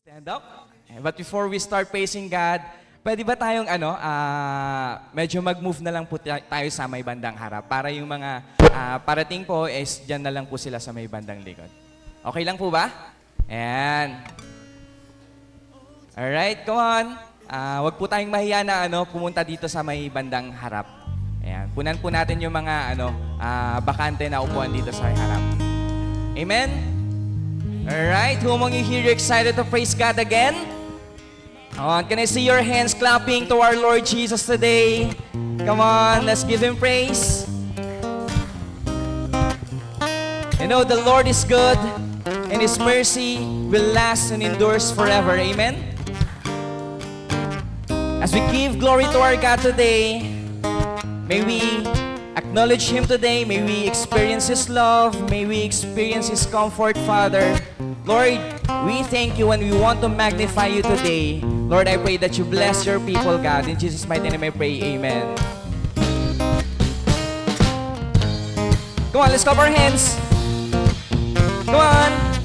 Stand up. But before we start praising God, pwede ba tayong medyo mag-move na lang po tayo sa may bandang harap para yung mga parating po is dyan na lang po sila sa may bandang likod. Okay lang po ba? Ayan. Alright, come on. Wag po tayong mahiya na pumunta dito sa may bandang harap. Ayan. Punan po natin yung mga bakante na upuan dito sa harap. Amen? Alright, who among you here excited to praise God again? Come on, can I see your hands clapping to our Lord Jesus today? Come on, let's give Him praise. You know, the Lord is good, and His mercy will last and endures forever. Amen? As we give glory to our God today, may we acknowledge Him today. May we experience His love. May we experience His comfort, Father. Lord, we thank you and we want to magnify you today. Lord, I pray that you bless your people, God. In Jesus' mighty name I pray, amen. Come on, let's clap our hands. Come on.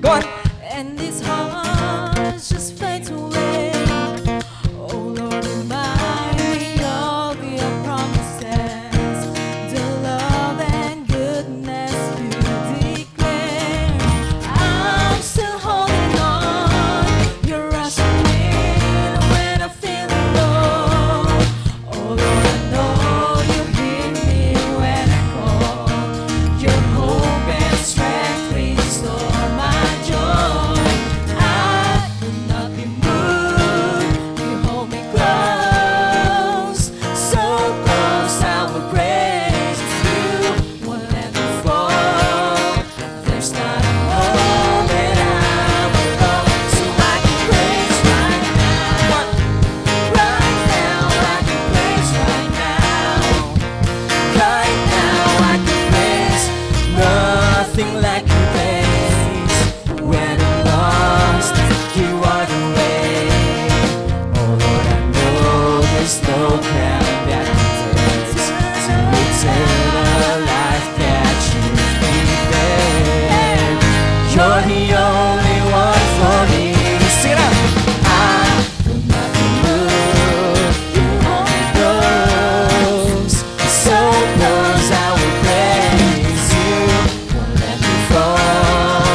Go on. And these hearts just fade away. Oh Lord, remind me of your promises, the love and goodness you declare. I'm still holding on. You're rushing in when I'm feeling low. Oh Lord, I know you hear me when I call. Your hope and strength restore my joy. I will not be moved. You hold me close, so close. I will praise you. Won't let me fall. There's not a moment I will go, so I can praise right now. Right now I can praise right now. Right now I can praise. Nothing like your praise. When I'm lost, you are the way. Oh Lord, I know there's no crown that compares to eternal life that you've prepared. You're the only one for me. Sing it out. I will not be moved. You hold me close, so close I will praise you. Won't let me fall.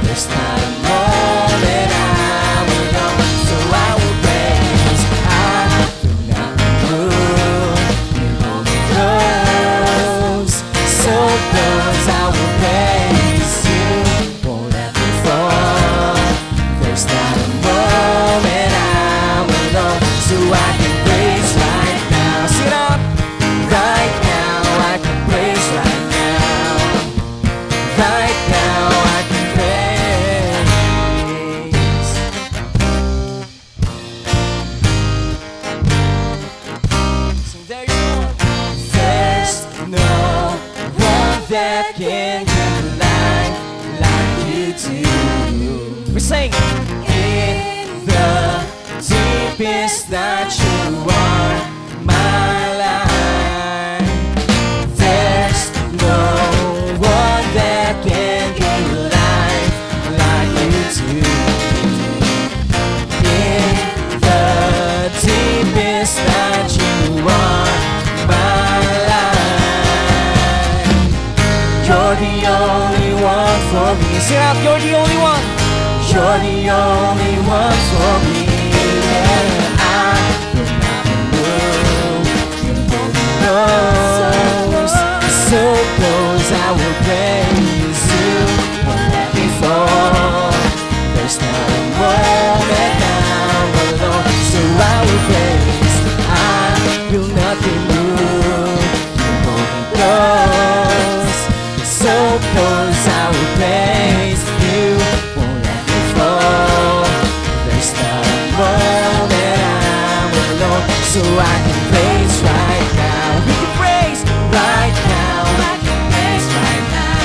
There's not a moment I will go, so I will praise. I will not be moved. You hold me close, so close I will praise you. Won't let me fall. There's not a moment I will go, so I can praise right now. Sing it out. Right now I can praise right now. Right now I can praise. So there's no one that can do like you do. We sing in the deepest that you are my life. There's no one that can do like you do. In the deepest that you are my life. You're the only one for me. Sing it out, you're the only one. You're the only one for me. Yeah, I will not be moved. You hold me close, so close I will praise you. Won't let me fall. There's not a moment now alone, so I will praise. I will not be moved. You hold me close, so close I will praise you. Won't let me fall. There's not a moment I'm alone, so I can praise right now. We can praise right now. I can praise right now.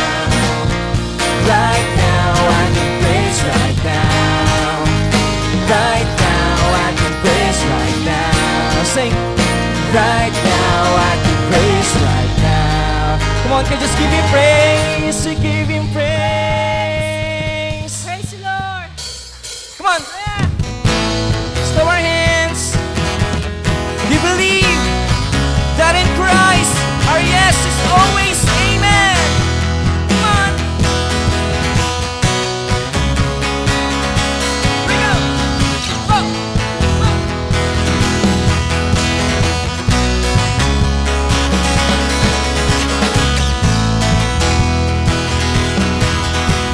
Right now I can praise right now. Sing. Right now, I give praise right now. Come on, can you just give him praise? We give him praise. Praise the Lord. Come on. Let's throw our hands. Do you believe that in Christ our yes is always amen? Come on. Bring it up. Go. Go.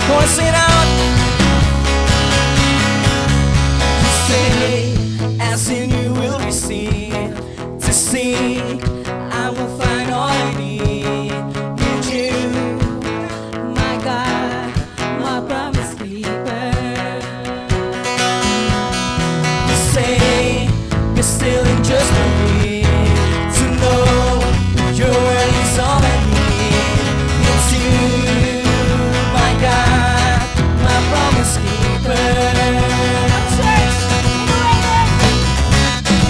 Go and sing it out. Say, as in you will receive. To seek, I will find all I need. In you, My God, my promise keeper. you say, you're still in just for me. To know your word is all I need. It's you, my God, my promise keeper.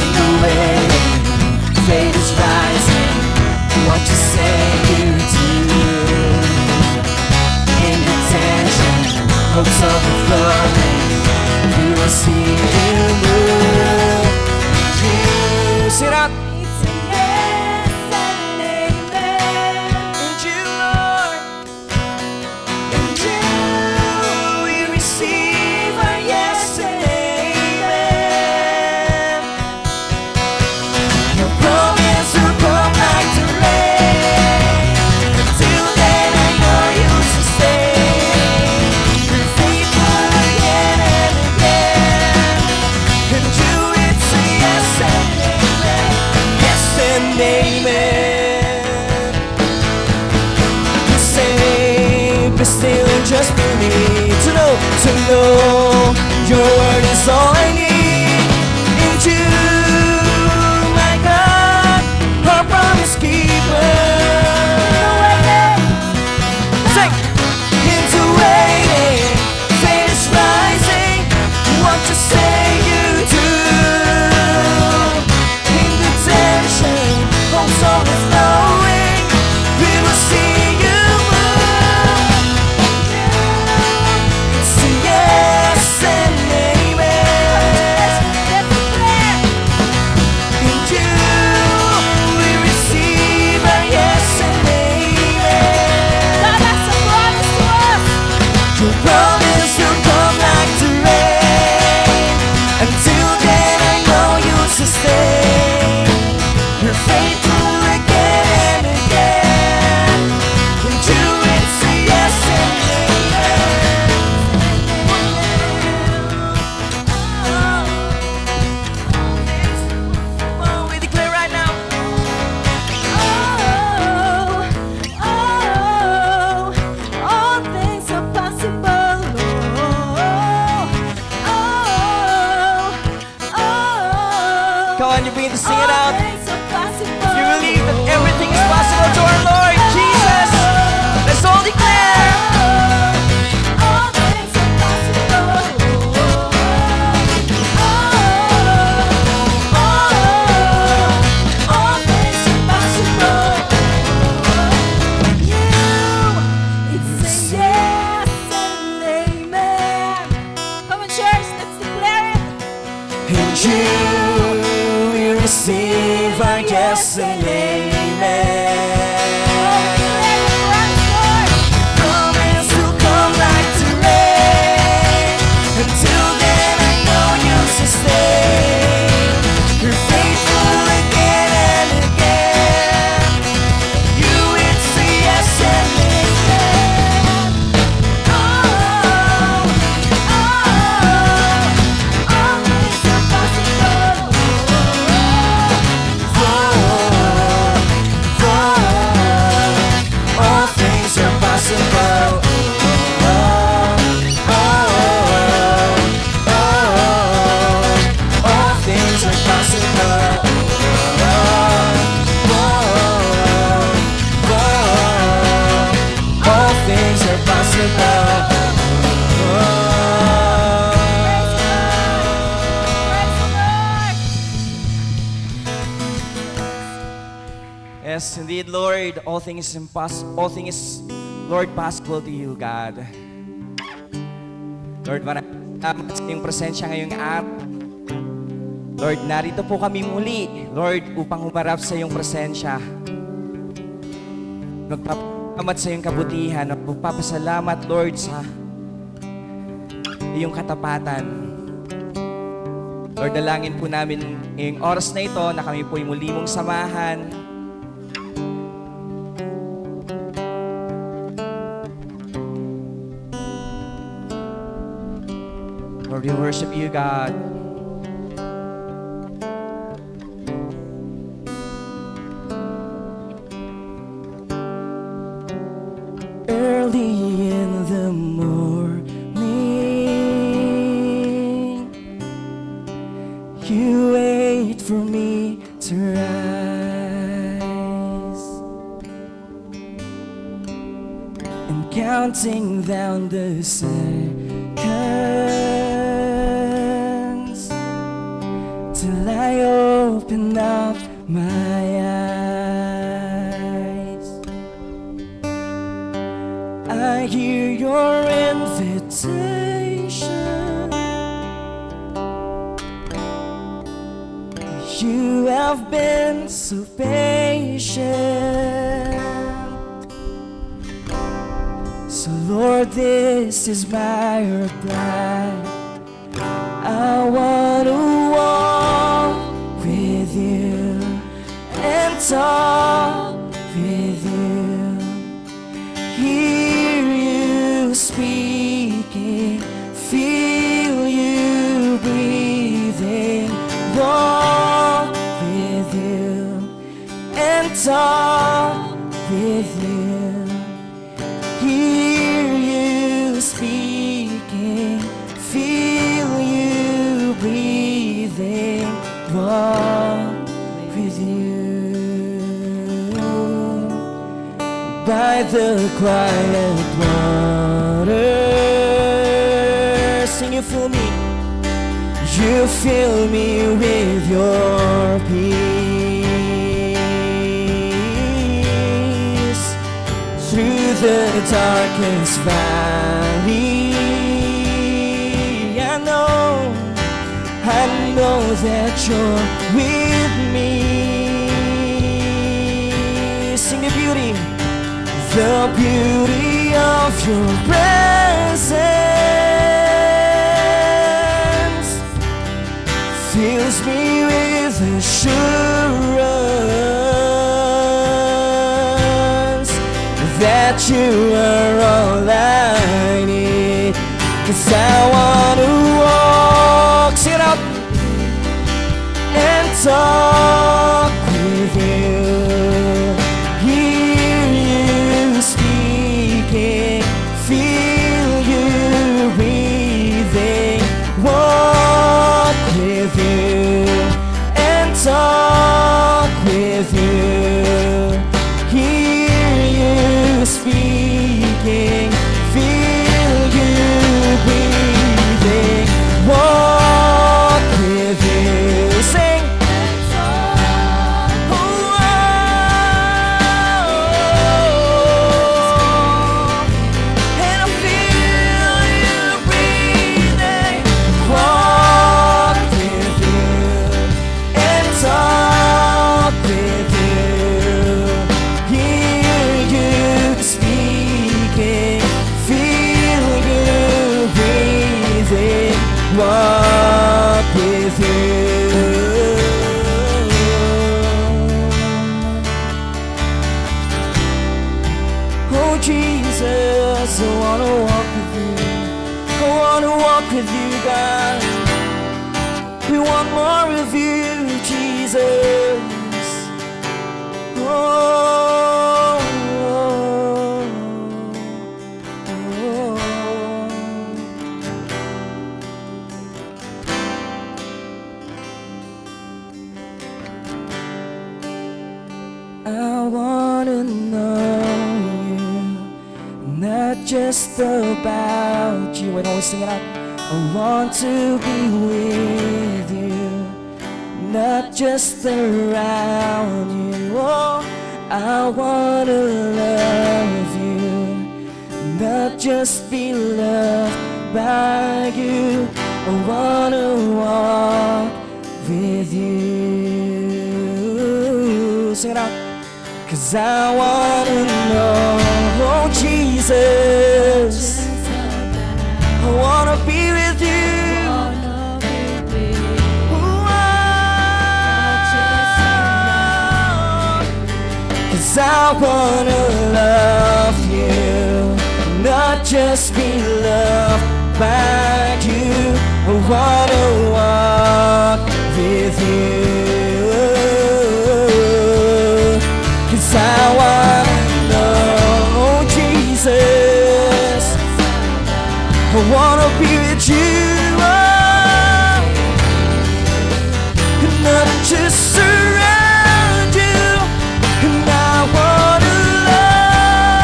In the way, faith is rising. What you say you do. In the tension, hopes overflowing. You will see you move. You sit up. It's a yes and amen. In you, Lord. In you, we receive our yes and amen. Your promise will come like the rain. Until then, I know you'll sustain. You're faithful again and again. And you, it's a yes and amen. Yes and amen. You say, be still and just for me to know your word is all I need. In you, my God, our promise keeper. Sing. Into waiting, faith is rising. What you say you do. In the tension, hope's overflowing. We will see you move. It's a yes and amen. In you, we receive our yes and amen. God has a promise to us. Your promise will come like the rain. Until then, I know you'll sustain. You're faithful again and again. In you, it's a yes and amen. Oh, we declare right now. All things are possible. Come on, you begin to sing it All out. things are possible. You believe that everything is possible to our Lord Jesus. Let's all declare. All things are possible. All things are possible. You, it's a yes and amen. Come on, church, let's declare it. In you, we receive our yes and amen. Promise will come like the rain. Until then, I know you'll sustain. You're faithful again and again. You, it's a yes and amen. All things are possible. Yes, indeed, Lord. All things all things, Lord, possible to you, God. Lord, maraming salamat sa iyong presensya ngayong araw. Lord, narito po kami muli, Lord, upang humarap sa iyong presensya. Magpapasalamat sa iyong kabutihan. Magpapasalamat, Lord, sa iyong katapatan. Lord, dalangin po namin ngayong oras na ito na kami po'y muli mong samahan. Lord, we worship you, God. Early in the morning, you wait for me to rise, and counting down the seconds till I open up my eyes. I hear your invitation. You have been so patient. So Lord, this is my reply. I want to walk with you and talk with you. Hear you speaking, feel you breathing, walk with you and talk with you. Hear you speaking, feel you breathing, walk with you. By the quiet water, sing it for me. You fill me with your peace. Through the darkest valley, I know that you're with me. Sing the beauty of your presence fills me with assurance that you are all I need. 'Cause I want to walk, sing it out, and talk with you. Hear you speaking, feel you breathing, walk with you and talk with you. Hear you speaking, feel you breathing, walk with you. Sing. And I feel you breathing, walk with you and talk with you. Hear you speaking, feel you breathing, walk with you. Oh Jesus, I wanna walk with you. I wanna walk with you, God. We want more of you, Jesus. Oh, I wanna know you, not just about you. And always sing it out. I want to be with you, not just around you. Oh, I wanna love you, not just be loved by you. I wanna walk with you. Sing it out. 'Cause I wanna know, oh Jesus, I wanna be with you. Cause I wanna love you, not just be loved by you. I wanna walk with you. Cause I wanna know, Jesus, I wanna be with you. Not just surround you, and I wanna love,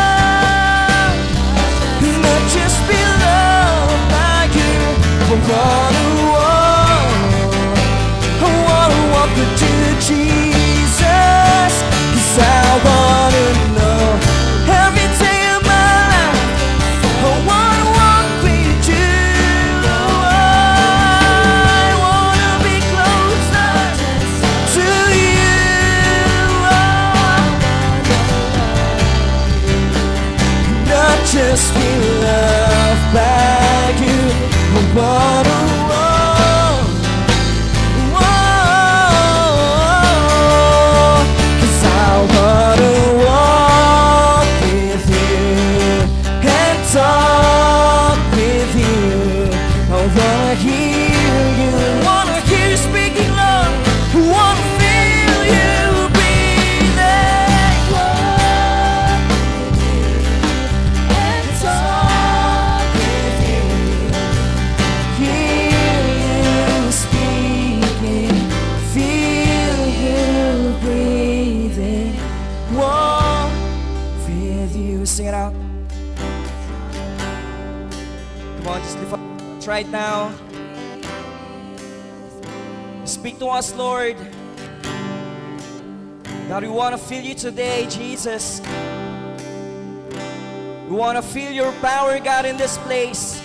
not just be loved by you. I wanna walk with you, Jesus. 'Cause I wanna know every day of my life, I wanna walk with you. I wanna be closer to you. Not just be loved by you. I wanna walk, 'cause I wanna walk with you and talk with you. I wanna hear you, wanna hear you speaking, Lord. I wanna feel you breathing. And talk with you, hear you speaking, feel you breathing. Walk with you. Sing it out. Come on, just lift up right now. Speak to us, Lord. God, we want to feel you today, Jesus. We want to feel your power, God, in this place.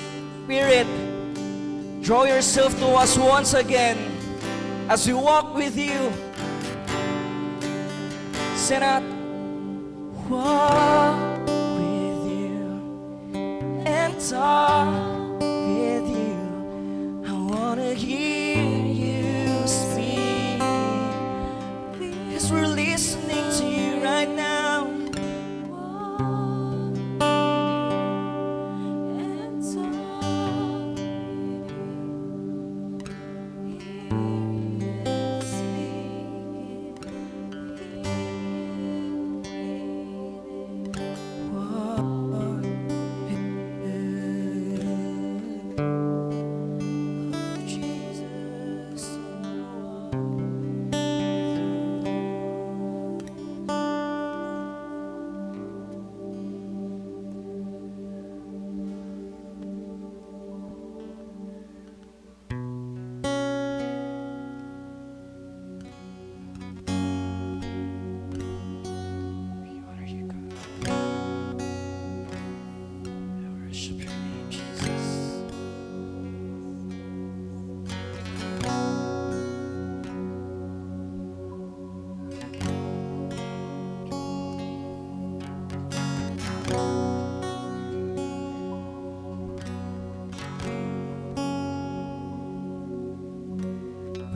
Spirit, draw yourself to us once again as we walk with you. Sing out. Walk with you and talk with you. I wanna hear you speak, 'cause we're listening to you right now.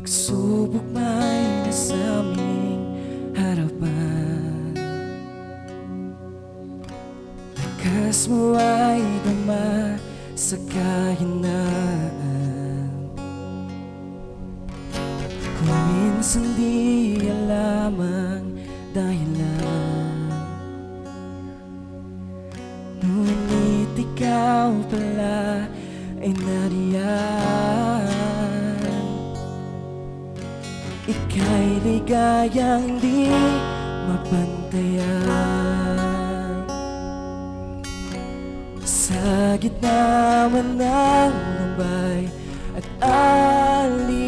Pagsubok may nasa aming harapan, lakas mo ay gama sa kahinaan. Kung minsan di alam ang dahilan, ngunit ikaw pala ay nariyan. Ika'y ligayang di mapantayan. Sa gitna man ng lubay at alinlangan,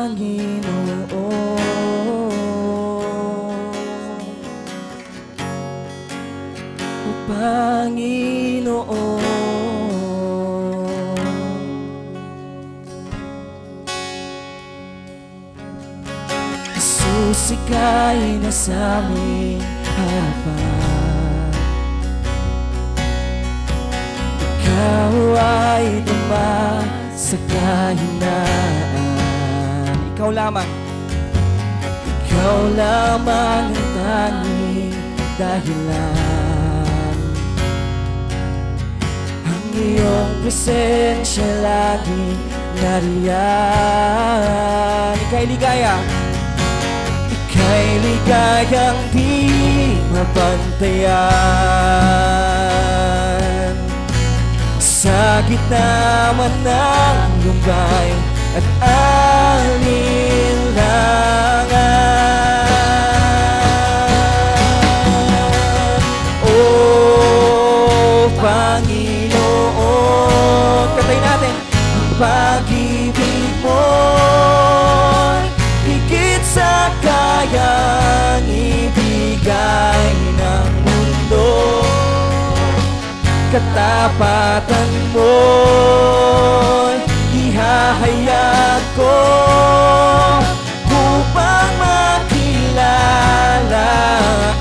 O Panginoon. Jesus, ika'y nasa aming harapan. Ikaw ay duma sa kahinaan. Ikaw lamang. Ikaw lamang ang tanging dahilan. Ang iyong presensya laging nariyan. Ika'y ligaya. Ika'y ligayang di mapantayan. Sa gitna man ng lumbay at alinlangan, O Panginoon, Katay natin. ang pag-ibig mo'y higit sa kayang ibigay ng mundo. Katapatan mo'y ihahayag ko upang makilala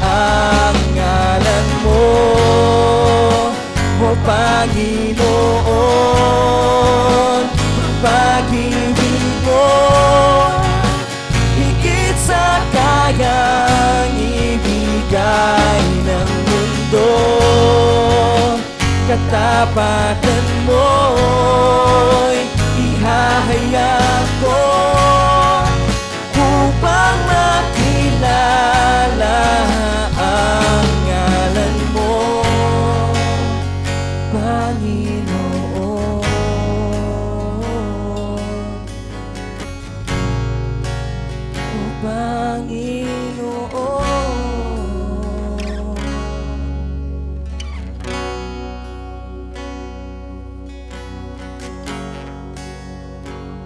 ang ngalan mo, O Panginoon. Ang pag-ibig mo higit sa kayang ibigay ng mundo. Katapatan mo'y ihahayag ko upang makilala ang ngalan mo, Panginoon. O Panginoon.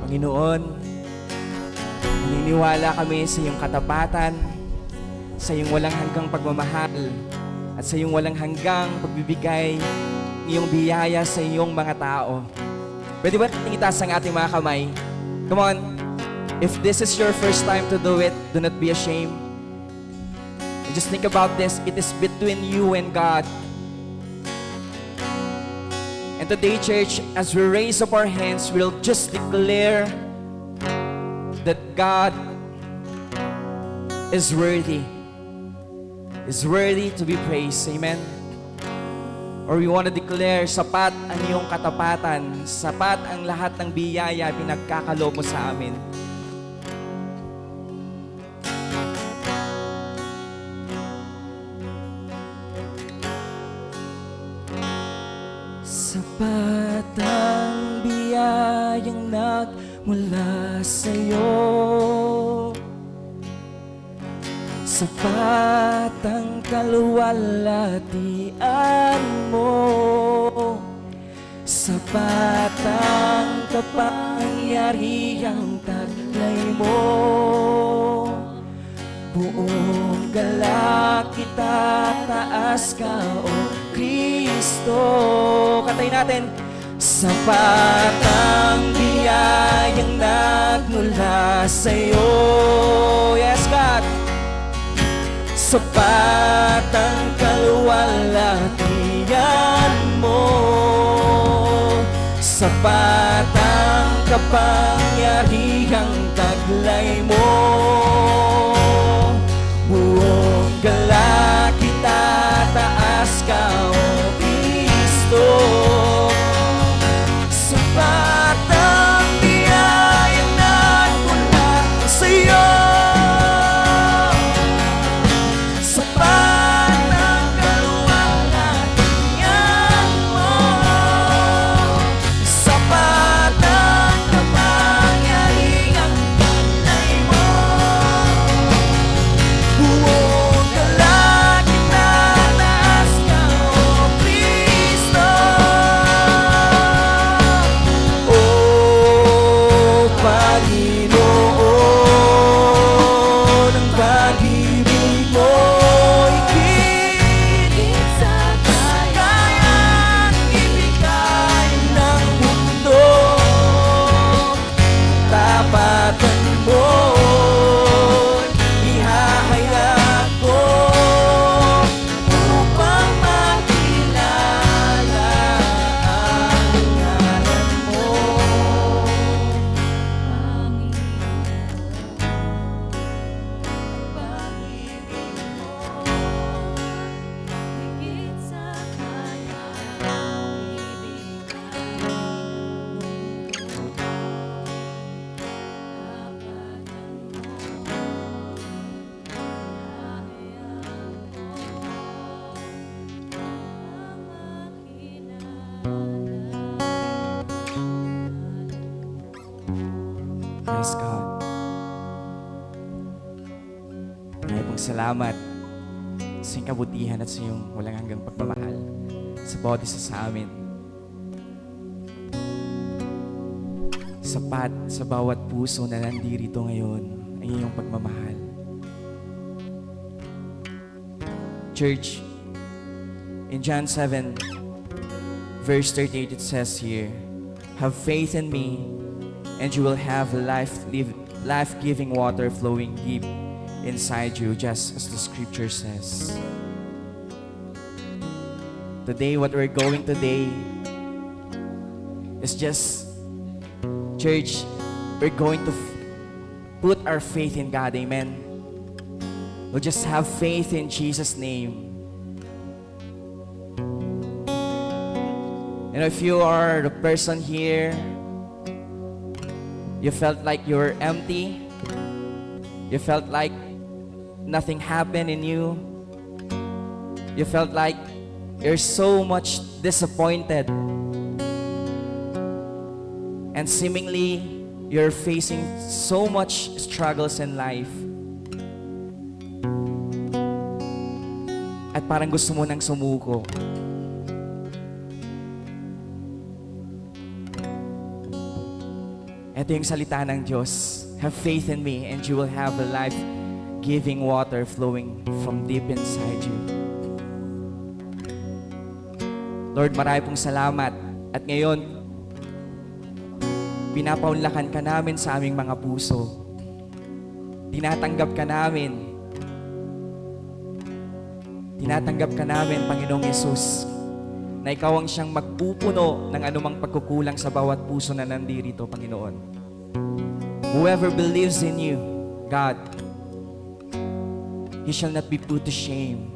Panginoon, naniniwala kami sa iyong katapatan, sa iyong walang hanggang pagmamahal, at sa iyong walang hanggang pagbibigay ng iyong biyaya sa iyong mga tao. Pwede ba natin itaas ang ating mga kamay? Come on. If this is your first time to do it, do not be ashamed. And just think about this. It is between you and God. And today, church, as we raise up our hands, we'll just declare that God is worthy to be praised. Amen? Or we want to declare, sapat ang iyong katapatan, sapat ang lahat ng biyaya pinagkakaloob mo sa amin. Sapat ang biyayang nagmula sa'yo. Sapat ang kaluwalhatian mo. Sapat ang kapangyarihang taglay mo. Buong galak kita taas ka, O Kristo. Katay natin. Sapat ang biyayang nagmula sa'yo. Yes, God. Sapat ang kaluwalhatian mo. Sapat ang kapangyarihang taglay mo. Buong galak kita taas ka, O Kristo. Sapat ang biyayang nagmula sa'yo. Sapat ang kaluwalhatian mo. Sapat ang kapangyarihang taglay mo. salamat sa iyong kabutihan at sa iyong walang hanggang pagmamahal sa bawat isa sa amin. Sapat sa bawat puso na nandirito ngayon ang iyong pagmamahal. Church, in John 7, verse 38, it says here, "Have faith in me, and you will have life-giving water flowing deep inside you," just as the scripture says. Today, what we're going today is just, church, we're going to put our faith in God. Amen. We'll just have faith in Jesus' name. And if you are the person here, you felt like you were empty, you felt like nothing happened in you, you felt like you're so much disappointed, and seemingly you're facing so much struggles in life, at parang gusto mo nang sumuko. Ito yung salita ng Diyos. Have faith in me and you will have a life-giving water flowing from deep inside you. Lord, marami pong salamat. At ngayon, pinapaunlakan ka namin sa aming mga puso. Tinatanggap ka namin. Tinatanggap ka namin, Panginoong Yesus, na ikaw ang siyang magpupuno ng anumang pagkukulang sa bawat puso na nandirito, Panginoon. Whoever believes in you, God, he shall not be put to shame.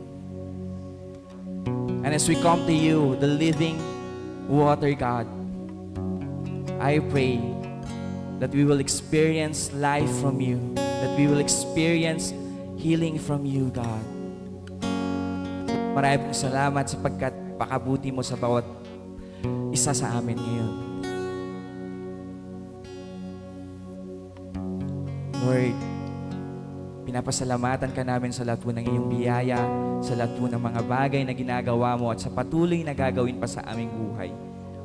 And as we come to you, the living water, God, I pray that we will experience life from you, that we will experience healing from you, God. Maraming salamat sapagkat pakabuti mo sa bawat isa sa amin ngayon. Lord, pinapasalamatan ka namin sa lahat po ng iyong biyaya, sa lahat po ng mga bagay na ginagawa mo at sa patuloy na gagawin pa sa aming buhay.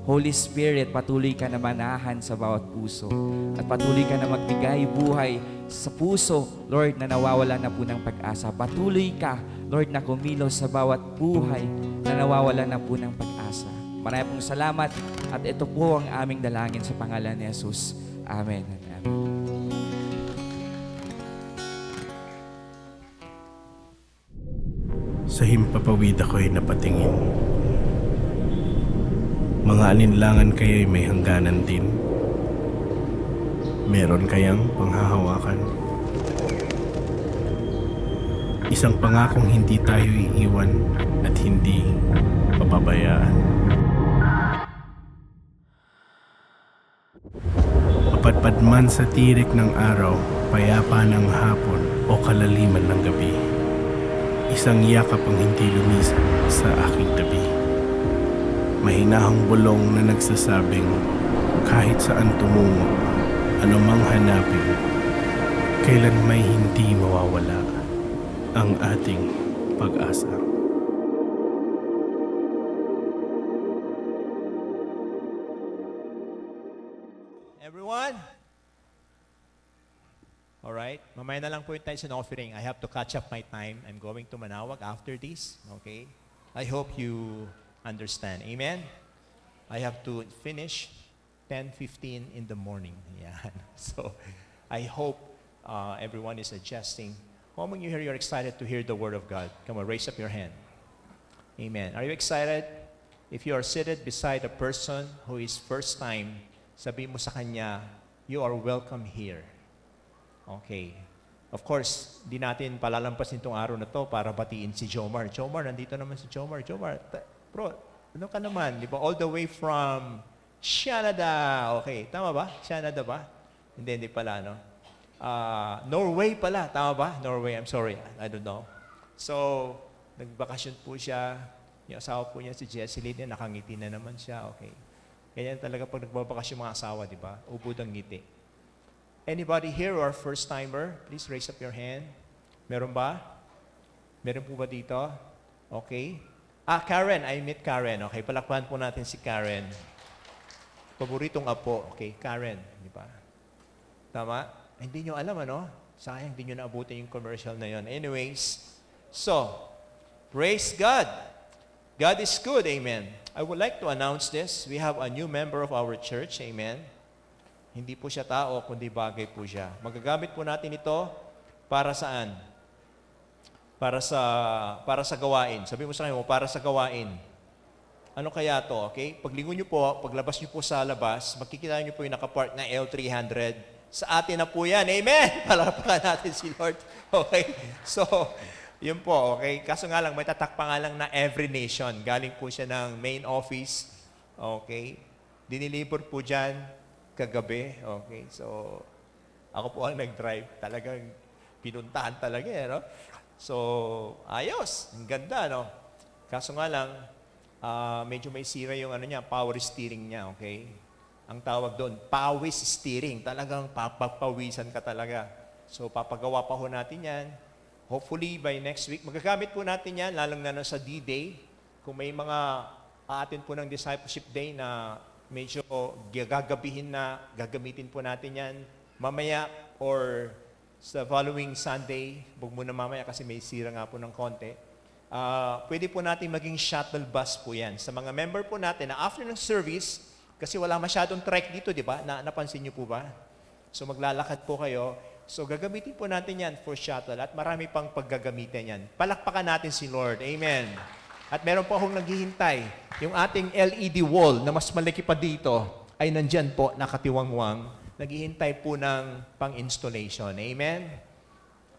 Holy Spirit, patuloy ka na manahan sa bawat puso at patuloy ka na magbigay buhay sa puso, Lord, na nawawala na po ng pag-asa. Patuloy ka, Lord, na kumilos sa bawat buhay na nawawala na po ng pag-asa. Maraming pong salamat at ito po ang aming dalangin sa pangalan ni Jesus. Amen and amen. Sa himpapawid ako'y napatingin. Mga alinlangan kaya'y may hangganan din. Meron kayang panghahawakan. Isang pangakong hindi tayo iiwan at hindi pababayaan. Mapadpad man sa tirik ng araw, payapa ng hapon o kalaliman ng gabi. Isang yakap ang hindi lumisan sa aking tabi. Mahinahang bulong na nagsasabing kahit saan tumungo, anumang hanapin, kailan may hindi mawawala ang ating pag-asa. Everyone? Alright, mamaya na lang po yung tithes and offering. I have to catch up my time. I'm going to Manawag after this. Okay? I hope you understand. Amen? I have to finish 10:15 in the morning. Yan. So, I hope everyone is adjusting. How many of you here you're excited to hear the Word of God? Come on, raise up your hand. Amen. Are you excited? If you are seated beside a person who is first time, sabi mo sa kanya, you are welcome here. Okay. Of course, di natin palalampasin itong araw na to para batiin si Jomar. Jomar, nandito naman si Jomar. Jomar, bro, ano ka naman? Di ba? All the way from Canada. Okay, tama ba? Canada ba? Hindi pala, no? Norway pala. Tama ba? Norway, I'm sorry. I don't know. So, nagbakasyon po siya. Yung asawa po niya, si Jesseline, nakangiti na naman siya. Okay. Ganyan talaga pag nagbabakasyon mga asawa, di ba? Ubod ang ngiti. Anybody here or first-timer? Please raise up your hand. Meron ba? Meron po ba dito? Okay. Karen. I met Karen. Okay, palakpakan po natin si Karen. Paboritong apo. Okay, Karen. Di ba? Tama? Hindi nyo alam, ano? Sayang, hindi nyo naabutin yung commercial na yon. Anyways, so, praise God. God is good. Amen. I would like to announce this. We have a new member of our church. Amen. Hindi po siya tao, kundi bagay po siya. Magagamit po natin ito para saan? Para sa gawain. Sabi mo sa kanya, para sa gawain. Ano kaya to? Okay? Paglingon nyo po, paglabas nyo po sa labas, makikita nyo po yung nakapark na L300. Sa atin na po yan. Amen! Palapakan natin si Lord. Okay? So, yun po. Okay? Kaso nga lang, may tatak pa nga lang na Every Nation. Galing po siya ng main office. Okay? Dinilibor po dyan kagabi. Okay? So, ako po ang nag-drive. Talagang pinuntahan talaga eh, no? So, ayos. Ang ganda, no? Kaso nga lang, medyo may sira yung ano niya, power steering niya, okay? Ang tawag doon, pawis steering. Talagang papawisan ka talaga. So, papagawa pa ho natin yan. Hopefully, by next week, magagamit po natin yan, lalong na sa D-Day. Kung may mga atin po ng Discipleship Day na medyo gagabihin na, gagamitin po natin yan mamaya or sa following Sunday, huwag muna mamaya kasi may sira nga po ng konti. Pwede po natin maging shuttle bus po yan. Sa mga member po natin na after ng service, kasi wala masyadong trek dito, di ba? Napansin niyo po ba? So maglalakad po kayo. So gagamitin po natin yan for shuttle at marami pang paggagamitin yan. Palakpakan natin si Lord. Amen. At meron po akong naghihintay. Yung ating LED wall na mas malaki pa dito ay nandyan po, nakatiwangwang. Naghihintay po ng pang-installation. Amen?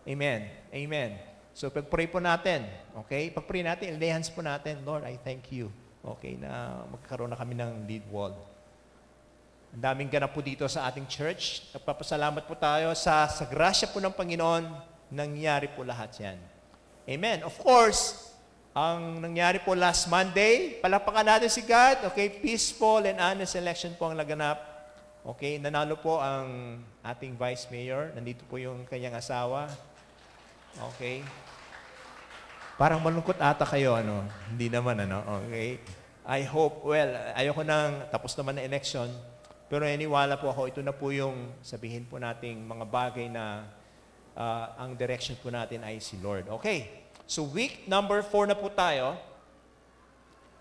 Amen. Amen. So, pag-pray po natin. Okay? Pag-pray natin, lay hands po natin. Lord, I thank you. Okay, na magkaroon na kami ng lead wall. Ang daming ganap po dito sa ating church. Nagpapasalamat po tayo sa grasya po ng Panginoon, nangyari po lahat yan. Amen. Of course, ang nangyari po last Monday, palakpakan natin si God. Okay, peaceful and honest election po ang laganap. Okay, nanalo po ang ating Vice Mayor. Nandito po yung kanyang asawa. Okay. Parang malungkot ata kayo, ano? Hindi naman, ano? Okay. I hope, well, ayoko nang tapos naman na election. Pero iniwala po ako, ito na po yung sabihin po nating mga bagay na ang direction po natin ay si Lord. Okay. So week number 4 na po tayo.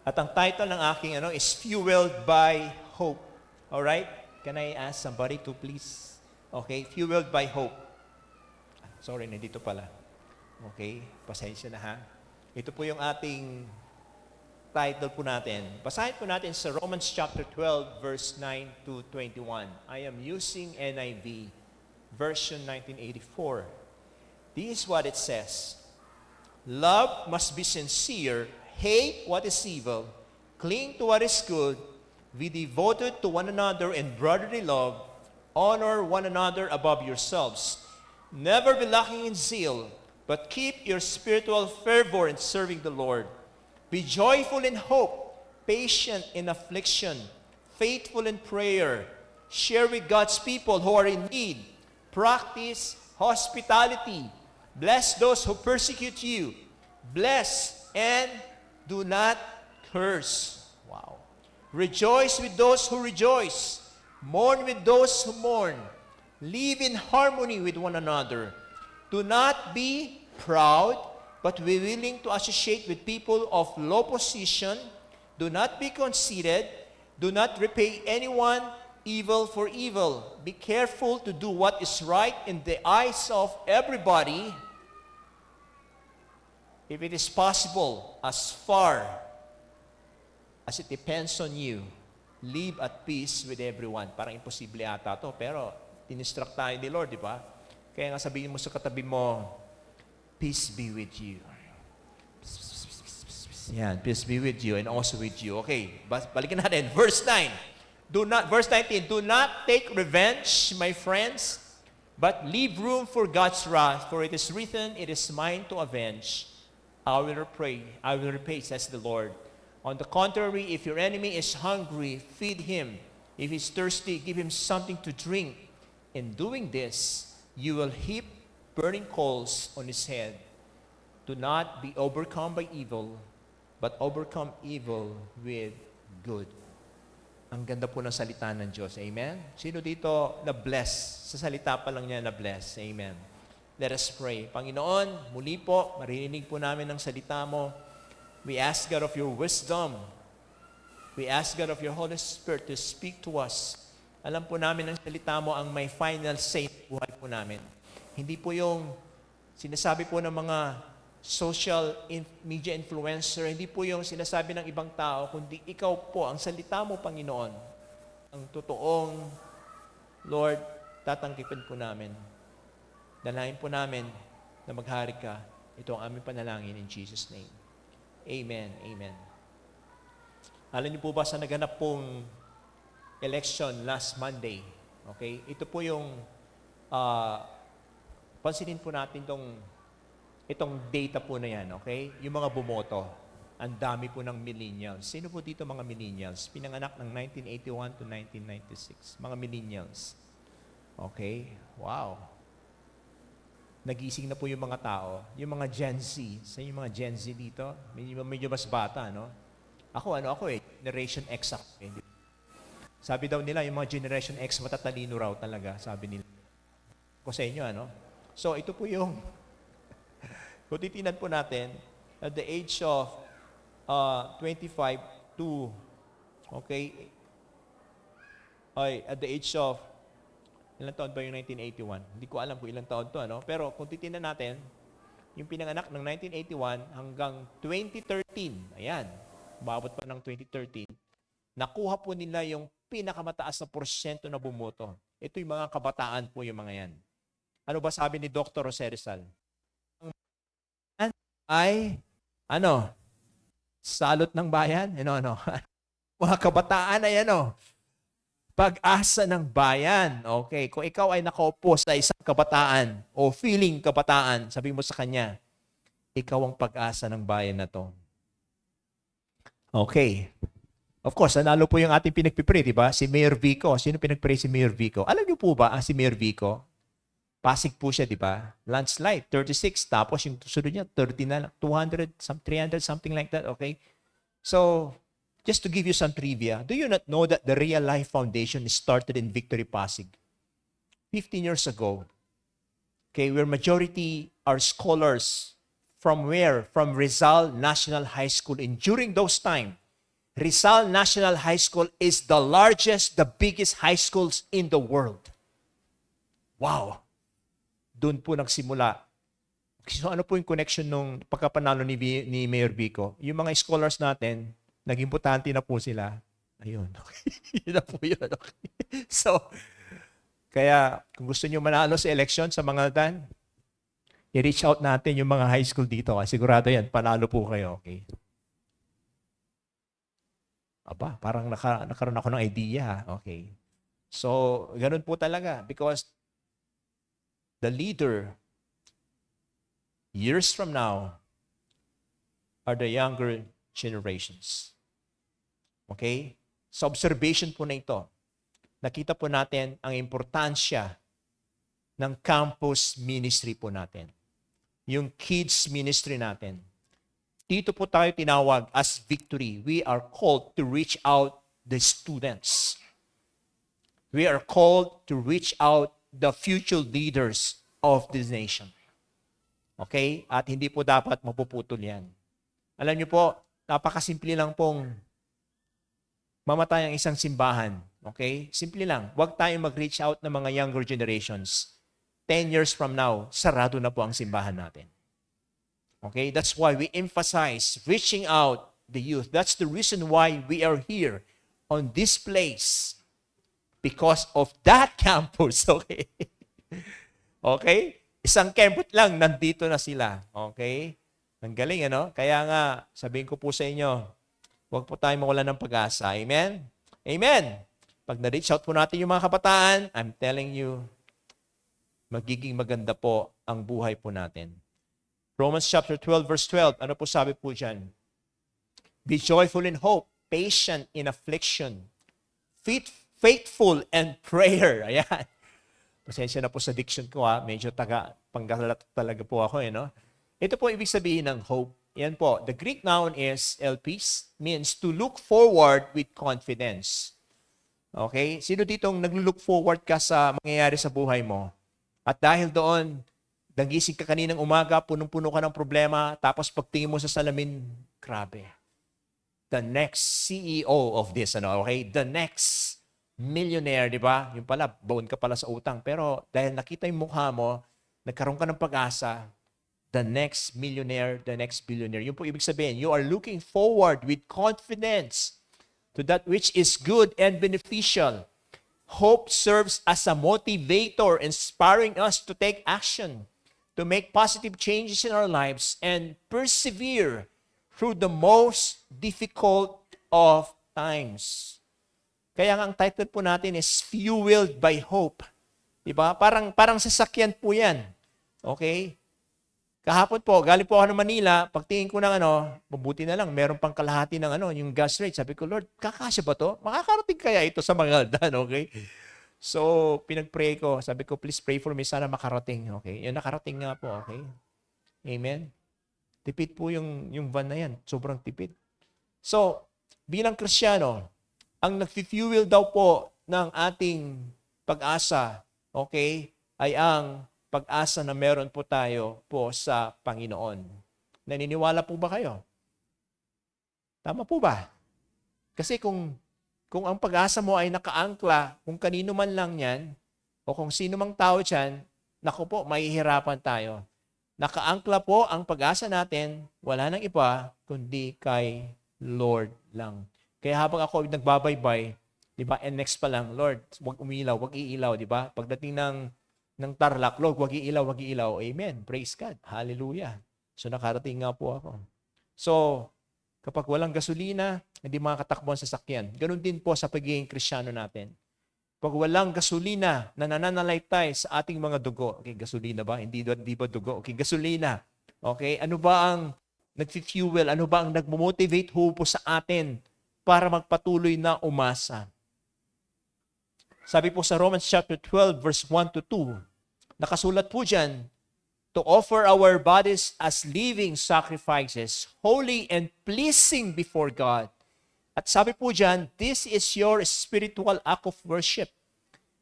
At ang title ng aking is Fueled by Hope. Alright? Can I ask somebody to please? Okay, fueled by hope. Sorry, nandito pala. Okay, pasensya na ha. Ito po yung ating title po natin. Basahin po natin sa Romans chapter 12, verse 9 to 21. I am using NIV, version 1984. This is what it says. Love must be sincere, hate what is evil, cling to what is good, be devoted to one another in brotherly love, honor one another above yourselves. Never be lacking in zeal, but keep your spiritual fervor in serving the Lord. Be joyful in hope, patient in affliction, faithful in prayer. Share with God's people who are in need. Practice hospitality. Bless those who persecute you. Bless and do not curse. Wow. Rejoice with those who rejoice. Mourn with those who mourn. Live in harmony with one another. Do not be proud, but be willing to associate with people of low position. Do not be conceited. Do not repay anyone evil for evil. Be careful to do what is right in the eyes of everybody. If it is possible, as far as it depends on you, live at peace with everyone. Parang imposible ata to, pero in-instruct tayo ni Lord, di ba? Kaya nga sabihin mo sa katabi mo, peace be with you. Yan, peace be with you and also with you. Okay, balikan natin. Verse 9. Verse 19, do not take revenge, my friends, but leave room for God's wrath, for it is written, it is mine to avenge. I will repay, says the Lord. On the contrary, if your enemy is hungry, feed him. If he's thirsty, give him something to drink. In doing this, you will heap burning coals on his head. to not be overcome by evil, but overcome evil with good. Ang ganda po ng salita ng Diyos. Amen? Sino dito na-bless? Sa salita pa lang niya na-bless. Amen. Let us pray. Panginoon, muli po, marinig po namin ang salita mo. We ask God of your wisdom. We ask God of your Holy Spirit to speak to us. Alam po namin ang salita mo ang may final say sa buhay po namin. Hindi po yung sinasabi po ng mga social media influencer, hindi po yung sinasabi ng ibang tao, kundi ikaw po, ang salita mo, Panginoon, ang totoong, Lord, tatangkipin po namin. Dalahin po namin na maghari ka. Ito ang aming panalangin in Jesus' name. Amen. Amen. Alam niyo po ba sa naganap pong election last Monday? Okay? Ito po yung pansinin po natin itong data po na yan, okay? Yung mga bumoto, ang dami po ng millennials. Sino po dito mga millennials? Pinanganak ng 1981 to 1996. Mga millennials. Okay? Wow. Nagising na po yung mga tao. Yung mga Gen Z. Sa yung mga Gen Z dito? Medyo mas bata, no? Ako Generation X ako. Sabi daw nila, yung mga Generation X, matatalino raw talaga, sabi nila. Ko sa inyo, ano? So, ito po yung, kung titinan po natin, at the age of 25 to, okay, at the age of, ilang taon ba yung 1981? Hindi ko alam kung ilang taon to, ano? Pero kung titinan natin, yung pinanganak ng 1981 hanggang 2013, ayan, umabot pa ng 2013, nakuha po nila yung pinakamataas na porsyento na bumoto. Ito yung mga kabataan po yung mga yan. Ano ba sabi ni Dr. Jose Rizal? Ay, salot ng bayan? Mga kabataan ay pag-asa ng bayan. Okay, kung ikaw ay nakaupo sa isang kabataan o feeling kabataan, sabi mo sa kanya, ikaw ang pag-asa ng bayan na to. Okay. Of course, nanalo po yung ating pinagpipray, di ba? Si Mayor Vico. Sino pinagpray si Mayor Vico? Alam niyo po ba si Mayor Vico? Pasig po siya, di ba? Landslide, 36. Tapos yung susunod niya, 30 na lang. 200, 300, something like that. Okay? So, just to give you some trivia, do you not know that the Real Life Foundation started in Victory Pasig 15 years ago? Okay, where majority are scholars from where? From Rizal National High School. And during those time, Rizal National High School is the largest, the biggest high schools in the world. Wow! Doon po nagsimula. So ano po yung connection nung pagkapanalo ni Mayor Vico? Yung mga scholars natin, naging importante na po sila. Ayun. Okay. Yun na po yun. Okay. So, kaya kung gusto nyo manalo sa election sa mga dan, i-reach out natin yung mga high school dito. Kasi sigurado yan, panalo po kayo. Okay? Aba, parang nakaroon ako ng idea. Okay. So, ganun po talaga. Because the leader, years from now, are the younger generations. Okay? Sa observation po na ito, nakita po natin ang importansya ng campus ministry po natin. Yung kids ministry natin. Dito po tayo tinawag as Victory. We are called to reach out the students. We are called to reach out the future leaders of this nation. Okay? At hindi po dapat mapuputol yan. Alam niyo po, napakasimple lang pong mamatay ang isang simbahan. Okay? Simple lang. Huwag tayong mag-reach out ng mga younger generations. 10 years from now, sarado na po ang simbahan natin. Okay? That's why we emphasize reaching out the youth. That's the reason why we are here on this place. Because of that campus. Okay? Okay? Isang campus lang, nandito na sila. Okay? Ang galing, ano? Kaya nga, sabihin ko po sa inyo, huwag po tayo mawalan ng pag-asa. Amen? Amen! Pag na-reach out po natin yung mga kabataan, I'm telling you, magiging maganda po ang buhay po natin. Romans chapter 12, verse 12, ano po sabi po dyan? Be joyful in hope, patient in affliction, faithful in prayer. Ayan. Pasensya na po sa diction ko, ha. Medyo panggalat talaga po ako, no? Ito po ibig sabihin ng hope. Yan po. The Greek noun is elpis, means to look forward with confidence. Okay? Sino ditong naglo-look forward ka sa mangyayari sa buhay mo? At dahil doon, nagising ka kaninang umaga, punong-puno ka ng problema, tapos pagtingin mo sa salamin, grabe. The next CEO of this, okay? The next millionaire, di ba? Yung pala, bone ka pala sa utang. Pero dahil nakita yung mukha mo, nagkaroon ka ng pag-asa, the next millionaire, the next billionaire. Yun po ibig sabihin, you are looking forward with confidence to that which is good and beneficial. Hope serves as a motivator, inspiring us to take action, to make positive changes in our lives, and persevere through the most difficult of times. Kaya nga ang title po natin is Fueled by Hope. Diba? Parang sasakyan po yan. Okay? Kahapon po, galing po ako ng Manila, pagtingin ko ng mabuti na lang, meron pang kalahati ng yung gas rate. Sabi ko, Lord, kakasya ba to? Makakarating kaya ito sa mga aldan, okay? So, pinag-pray ko. Sabi ko, please pray for me, sana makarating, okay? Yung nakarating nga po, okay? Amen? Tipid po yung van na yan. Sobrang tipid. So, bilang Kristiyano, ang nag-fuel daw po ng ating pag-asa, okay, ay ang pag-asa na meron po tayo po sa Panginoon. Naniniwala po ba kayo? Tama po ba? Kasi kung ang pag-asa mo ay nakaangkla, kung kanino man lang yan, o kung sino mang tao dyan, naku po, mahihirapan tayo. Nakaangkla po ang pag-asa natin, wala nang iba, kundi kay Lord lang. Kaya habang ako nagbabaybay, di ba, and next pa lang, Lord, wag umilaw, wag iilaw, di ba? Pagdating ng Tarlac, Lord, wag iilaw, wag iilaw. Amen. Praise God. Hallelujah. So nakarating nga po ako. So, kapag walang gasolina, hindi makakatakbo ang sasakyan. Ganun din po sa pagiging Kristiyano natin. Pag walang gasolina na nananalaytay sa ating mga dugo, okay, gasolina ba? Hindi ba dugo? Okay, gasolina. Okay, ano ba ang nag-fuel? Ano ba ang nagmo-motivate po sa atin para magpatuloy na umasa? Sabi po sa Romans chapter 12, verse 1 to 2, nakasulat po dyan, to offer our bodies as living sacrifices, holy and pleasing before God. At sabi po dyan, this is your spiritual act of worship.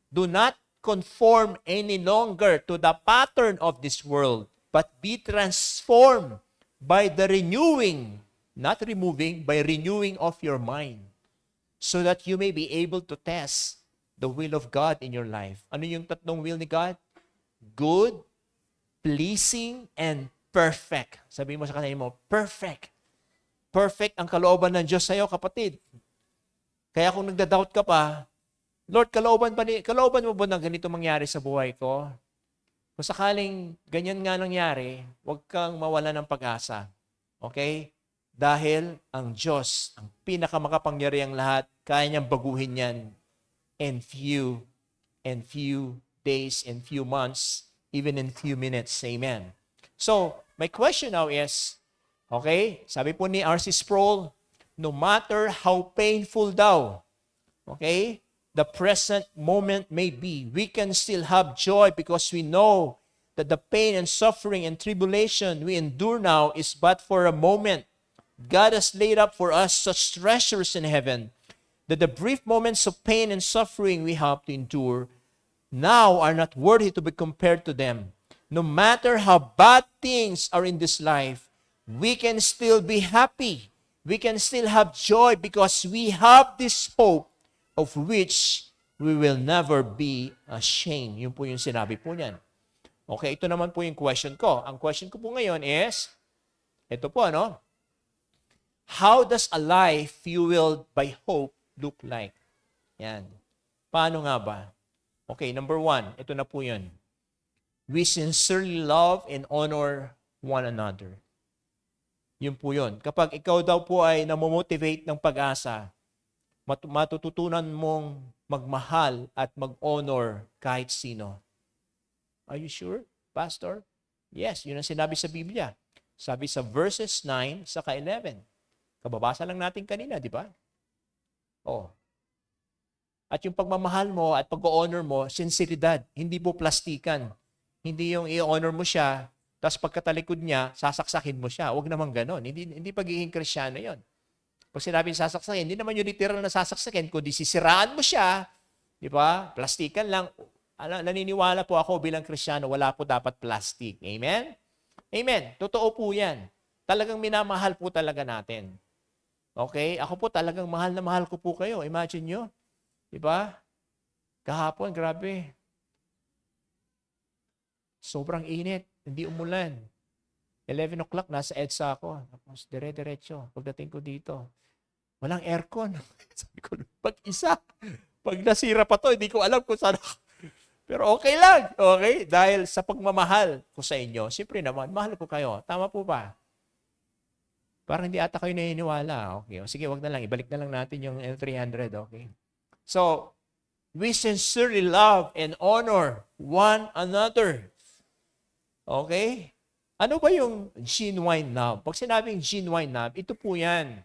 Do not conform any longer to the pattern of this world, but be transformed by the renewing, not removing, by renewing of your mind, so that you may be able to test the will of God in your life. Ano yung tatlong will ni God? Good, pleasing, and perfect. Sabihin mo sa kanila mo, perfect. Perfect ang kalooban ng Diyos sa'yo, kapatid. Kaya kung nagda-doubt ka pa, Lord, kalooban mo ba na ganito mangyari sa buhay ko? Kung sakaling ganyan nga nangyari, huwag kang mawala ng pag-asa. Okay? Dahil ang Diyos, ang pinakamakapangyarihang lahat, kaya niyang baguhin yan in few days, in few months, even in few minutes. Amen. So, my question now is, okay, sabi po ni R.C. Sproul, no matter how painful daw, okay, the present moment may be, we can still have joy because we know that the pain and suffering and tribulation we endure now is but for a moment. God has laid up for us such treasures in heaven that the brief moments of pain and suffering we have to endure now are not worthy to be compared to them. No matter how bad things are in this life, we can still be happy. We can still have joy because we have this hope of which we will never be ashamed. Yun po yung sinabi po niyan. Okay, ito naman po yung question ko. Ang question ko po ngayon is, ito po, how does a life fueled by hope look like? Yan. Paano nga ba? Okay, number 1, ito na po yun. We sincerely love and honor one another. Yun po yun. Kapag ikaw daw po ay namomotivate ng pag-asa, matututunan mong magmahal at mag-honor kahit sino. Are you sure, Pastor? Yes, yun ang sinabi sa Biblia. Sabi sa verses 9 saka 11. Kababasa lang natin kanina, di ba? Oh. At yung pagmamahal mo at pag-honor mo, sinseridad, hindi po plastikan. Hindi yung i-honor mo siya Tapos pagkatalikod niya, sasaksakin mo siya. Huwag naman ganon. Hindi pagiging Kristiyano yon. Pag sinabing sasaksakin, hindi naman yung literal na sasaksakin, kundi sisiraan mo siya, di ba? Plastikan lang. Naniniwala po ako bilang Kristiyano, wala po dapat plastic. Amen? Amen. Totoo po yan. Talagang minamahal po talaga natin. Okay? Ako po talagang mahal na mahal ko po kayo. Imagine nyo. Di ba? Kahapon, grabe. Sobrang init. Hindi umulan. 11 o'clock, nasa EDSA ako. Tapos, dire-diretso. Pagdating ko dito, walang aircon. Sabi ko, pag-isa. Pag nasira pa to, hindi ko alam kung saan ako. Pero okay lang. Okay? Dahil sa pagmamahal ko sa inyo, siyempre naman, mahal ko kayo. Tama po ba? Parang hindi ata kayo naniniwala. Okay. O sige, wag na lang. Ibalik na lang natin yung L300. Okay. So, we sincerely love and honor one another. Okay? Ano ba yung genuine love? Pag sinabing genuine love, ito po yan.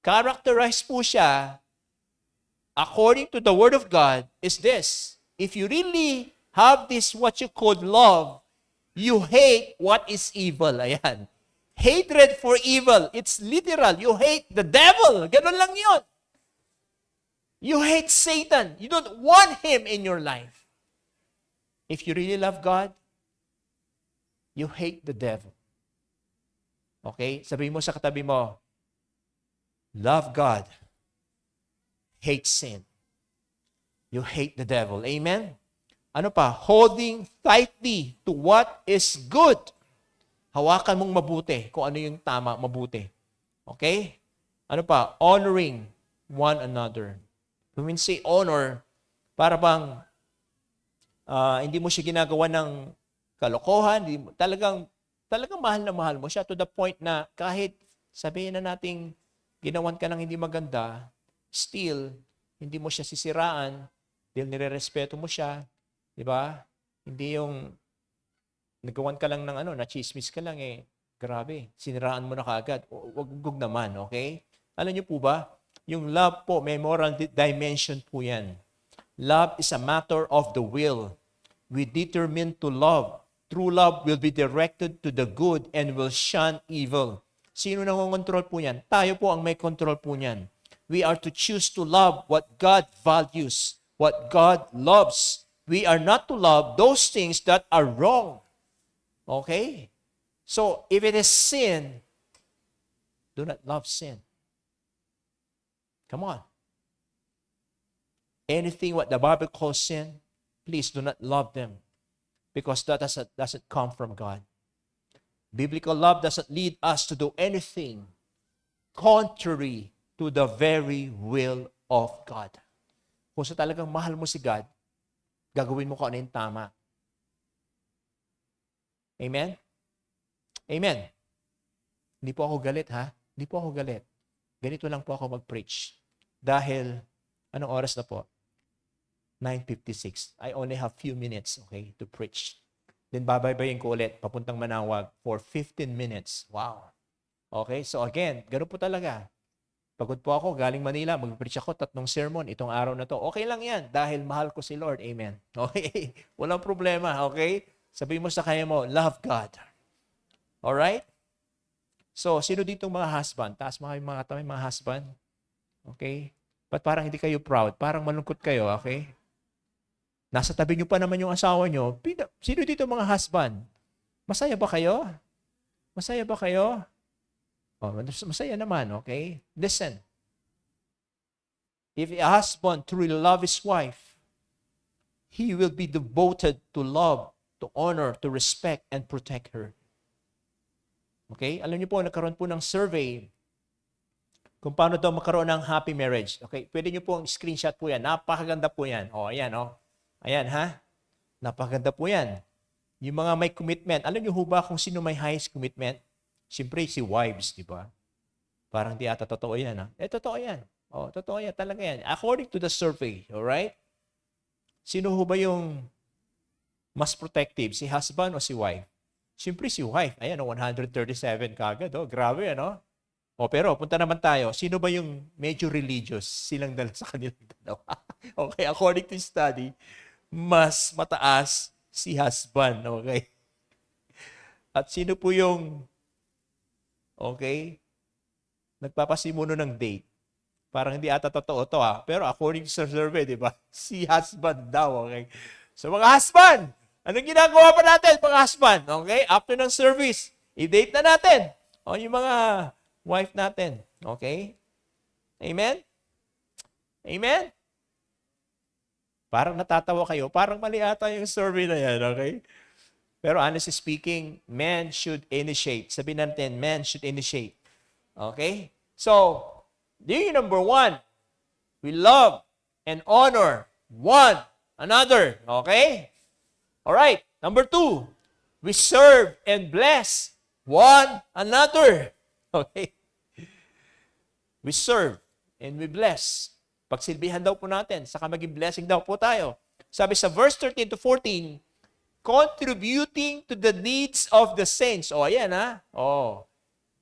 Characterized po siya, according to the Word of God, is this. If you really have this, what you call love, you hate what is evil. Ayan. Hatred for evil. It's literal. You hate the devil. Ganun lang yun. You hate Satan. You don't want him in your life. If you really love God, you hate the devil. Okay? Sabihin mo sa katabi mo, love God, hate sin. You hate the devil. Amen? Ano pa? Holding tightly to what is good. Hawakan mong mabuti kung ano yung tama, mabuti. Okay? Ano pa? Honoring one another. When we say honor, para bang hindi mo siya ginagawa ng kalokohan, talagang mahal na mahal mo siya to the point na kahit sabihin na nating ginawan ka ng hindi maganda, still, hindi mo siya sisiraan, dahil nire-respeto mo siya, di ba? Hindi yung nagawan ka lang ng na-chismis ka lang grabe, siniraan mo na kaagad. Wag naman, okay? Alam niyo po ba, yung love po, may moral dimension po yan. Love is a matter of the will. We determine to love. True love will be directed to the good and will shun evil. Sino nangongontrol po yan? Tayo po ang may control po niyan. We are to choose to love what God values, what God loves. We are not to love those things that are wrong. Okay? So, if it is sin, do not love sin. Come on. Anything what the Bible calls sin, please do not love them because that doesn't come from God. Biblical love doesn't lead us to do anything contrary to the very will of God. Kung sa talagang mahal mo si God, gagawin mo kung ano yung tama. Amen? Amen. Hindi po ako galit, ha? Hindi po ako galit. Ganito lang po ako mag-preach. Dahil, anong oras na po? 9:56. I only have few minutes, okay, to preach. Then babaybayin ko ulit, papuntang Manawag for 15 minutes. Wow. Okay, so again, gano'n po talaga. Pagod po ako, galing Manila, mag-preach ako 3 sermon itong araw na to. Okay lang yan, dahil mahal ko si Lord. Amen. Okay? Walang problema, okay? Sabihin mo sa kanya mo, love God. Alright? So, sino dito mga husband? Taas mo kayo mga husband. Okay? Ba't parang hindi kayo proud? Parang malungkot kayo, okay? Nasa tabi nyo pa naman yung asawa nyo. Sino dito mga husband? Masaya ba kayo? Masaya ba kayo? Oh, masaya naman, okay? Listen. If a husband truly loves his wife, he will be devoted to love, to honor, to respect, and protect her. Okay? Alam niyo po, nagkaroon po ng survey kung paano daw magkaroon ng happy marriage. Okay? Pwede niyo po ang screenshot po yan. Napakaganda po yan. O, ayan, o. Ayan, ha? Napakaganda po yan. Yung mga may commitment. Alam niyo ho ba kung sino may highest commitment? Siyempre, si wives, di ba? Parang di ata totoo yan, ha? Totoo yan. O, totoo yan. Talaga yan. According to the survey, alright? Sino ho ba yung mas protective? Si husband o si wife? Siyempre, si wife. Ayan, 137 kagad. Oh, grabe, ano? O, pero, punta naman tayo. Sino ba yung medyo religious? Silang dalawa sa kanilang dalawa. Okay, according to study, mas mataas si husband. Okay? At sino po yung, okay, nagpapasimuno ng date? Parang hindi ata totoo to pero according sa survey, di ba? Si husband daw, okay? So mga husband, anong ginagawa pa natin, mga husband? Okay? After ng service, i-date na natin. O yung mga wife natin. Okay? Amen? Amen? Parang natatawa kayo. Parang mali ata yung survey na yan, okay? Pero honestly speaking, men should initiate. Sabihin natin, men should initiate. Okay? So, number 1, we love and honor one another. Okay? Alright. Number 2, we serve and bless one another. Okay? We serve and we bless. Pagsilbihan daw po natin, saka maging blessing daw po tayo. Sabi sa verse 13 to 14, contributing to the needs of the saints. O, ayan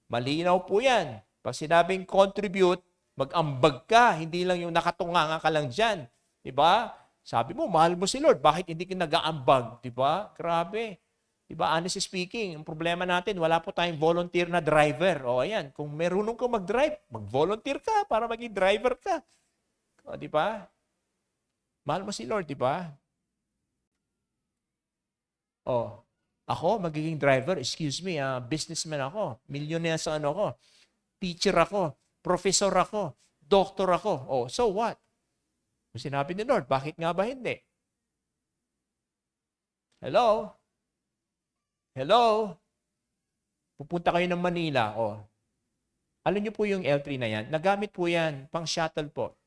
malinaw po yan. Pag sinabing contribute, mag-ambag ka, hindi lang yung nakatunganga ka lang dyan. Diba? Sabi mo, mahal mo si Lord, bakit hindi ka nag-aambag? Diba? Grabe. Diba? Honestly speaking, ang problema natin, wala po tayong volunteer na driver. O, ayan, kung merunong kang mag-drive, mag-volunteer ka para maging driver ka. O, di ba? Mahal mo si Lord, di ba? O, ako, magiging driver, excuse me, businessman ako, millionaire sa ano ko, teacher ako, professor ako, doctor ako. O, so what? Kung sinabi ni Lord, bakit nga ba hindi? Hello? Hello? Pupunta kayo ng Manila, alam niyo po yung L3 na yan, nagamit po yan, pang shuttle po.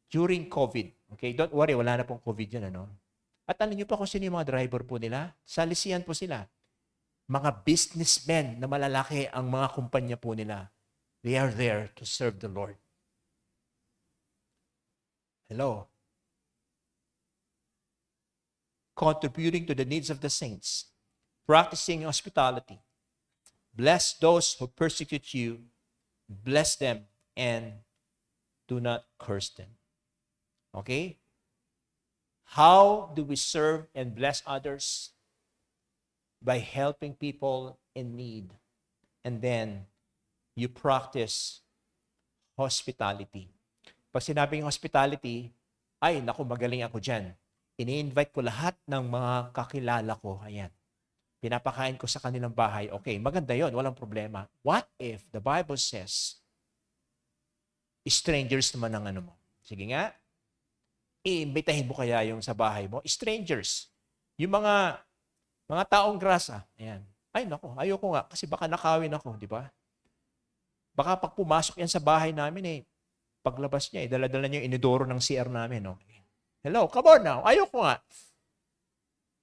During COVID. Okay? Don't worry, wala na pong COVID yan, At alam niyo pa kung sino yung mga driver po nila? Salesian po sila. Mga businessmen na malalaki ang mga kumpanya po nila. They are there to serve the Lord. Hello? Contributing to the needs of the saints. Practicing hospitality. Bless those who persecute you. Bless them and do not curse them. Okay? How do we serve and bless others? By helping people in need. And then, you practice hospitality. Pag sinabing hospitality, ay, naku, magaling ako dyan. Ini-invite ko lahat ng mga kakilala ko. Ayan. Pinapakain ko sa kanilang bahay. Okay, maganda yon, walang problema. What if the Bible says, strangers naman ang mo? Sige nga, iimbitahin mo kaya yung sa bahay mo? Strangers. Yung mga taong grasa. Ayan. Ay, naku, ayoko nga. Kasi baka nakawin ako, di ba? Baka pag pumasok yan sa bahay namin, paglabas niya, dala-dala niya yung inidoro ng CR namin. Okay. Hello, come on now. Ayoko nga.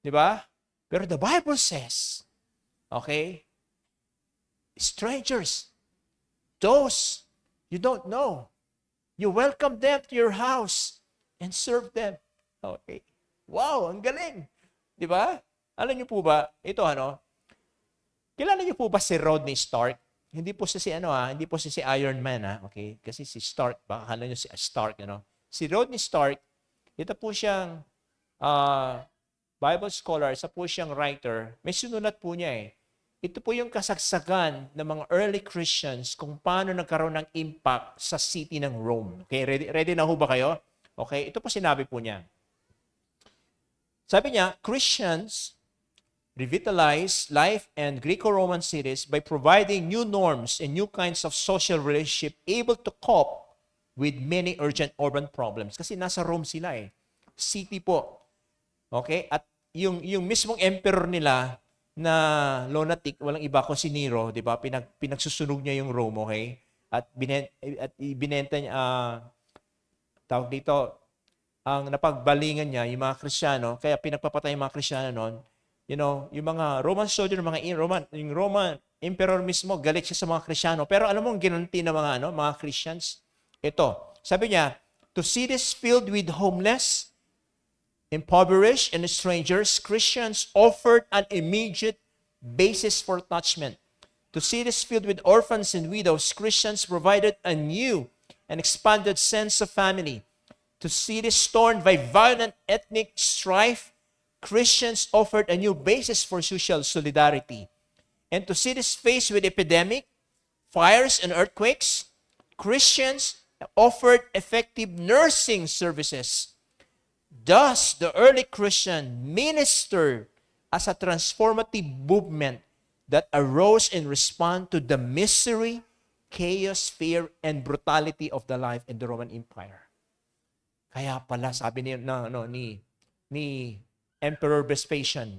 Di ba? Pero the Bible says, okay, strangers, those you don't know, you welcome them to your house and serve them. Okay. Wow, ang galing. Di ba? Alam niyo po ba, ito kilala niyo po ba si Rodney Stark? Hindi po siya hindi po siya si Iron Man, okay? Kasi si Stark, baka akala niyo si Stark, Si Rodney Stark, ito po siyang Bible scholar, isa po siyang writer. May sinulat po niya Ito po yung kasagsagan ng mga early Christians kung paano nagkaroon ng impact sa city ng Rome. Okay, ready na ho ba kayo? Okay, ito po sinabi po niya. Sabi niya, Christians revitalize life and Greco-Roman cities by providing new norms and new kinds of social relationship able to cope with many urgent urban problems. Kasi nasa Rome sila City po. Okay? At yung mismong emperor nila na lunatic, walang iba ko si Nero, di ba? Pinagsusunog niya yung Rome, okay? At binenta niya, tawag dito, ang napagbalingan niya, yung mga Kristiyano, kaya pinagpapatay yung mga Kristiyano noon, yung mga Roman soldier, yung Roman emperor mismo, galit siya sa mga Kristiyano. Pero alam mo, ang ginanti ng mga Christians? Ito, sabi niya, to cities filled with homeless, impoverished, and strangers, Christians offered an immediate basis for attachment. To cities filled with orphans and widows, Christians provided a new and expanded sense of family. To cities torn by violent ethnic strife, Christians offered a new basis for social solidarity. And to cities faced with epidemic, fires, and earthquakes, Christians offered effective nursing services. Thus, the early Christian ministered as a transformative movement that arose in response to the misery, chaos, fear, and brutality of the life in the Roman Empire. Kaya pala, sabi ni Emperor Vespasian,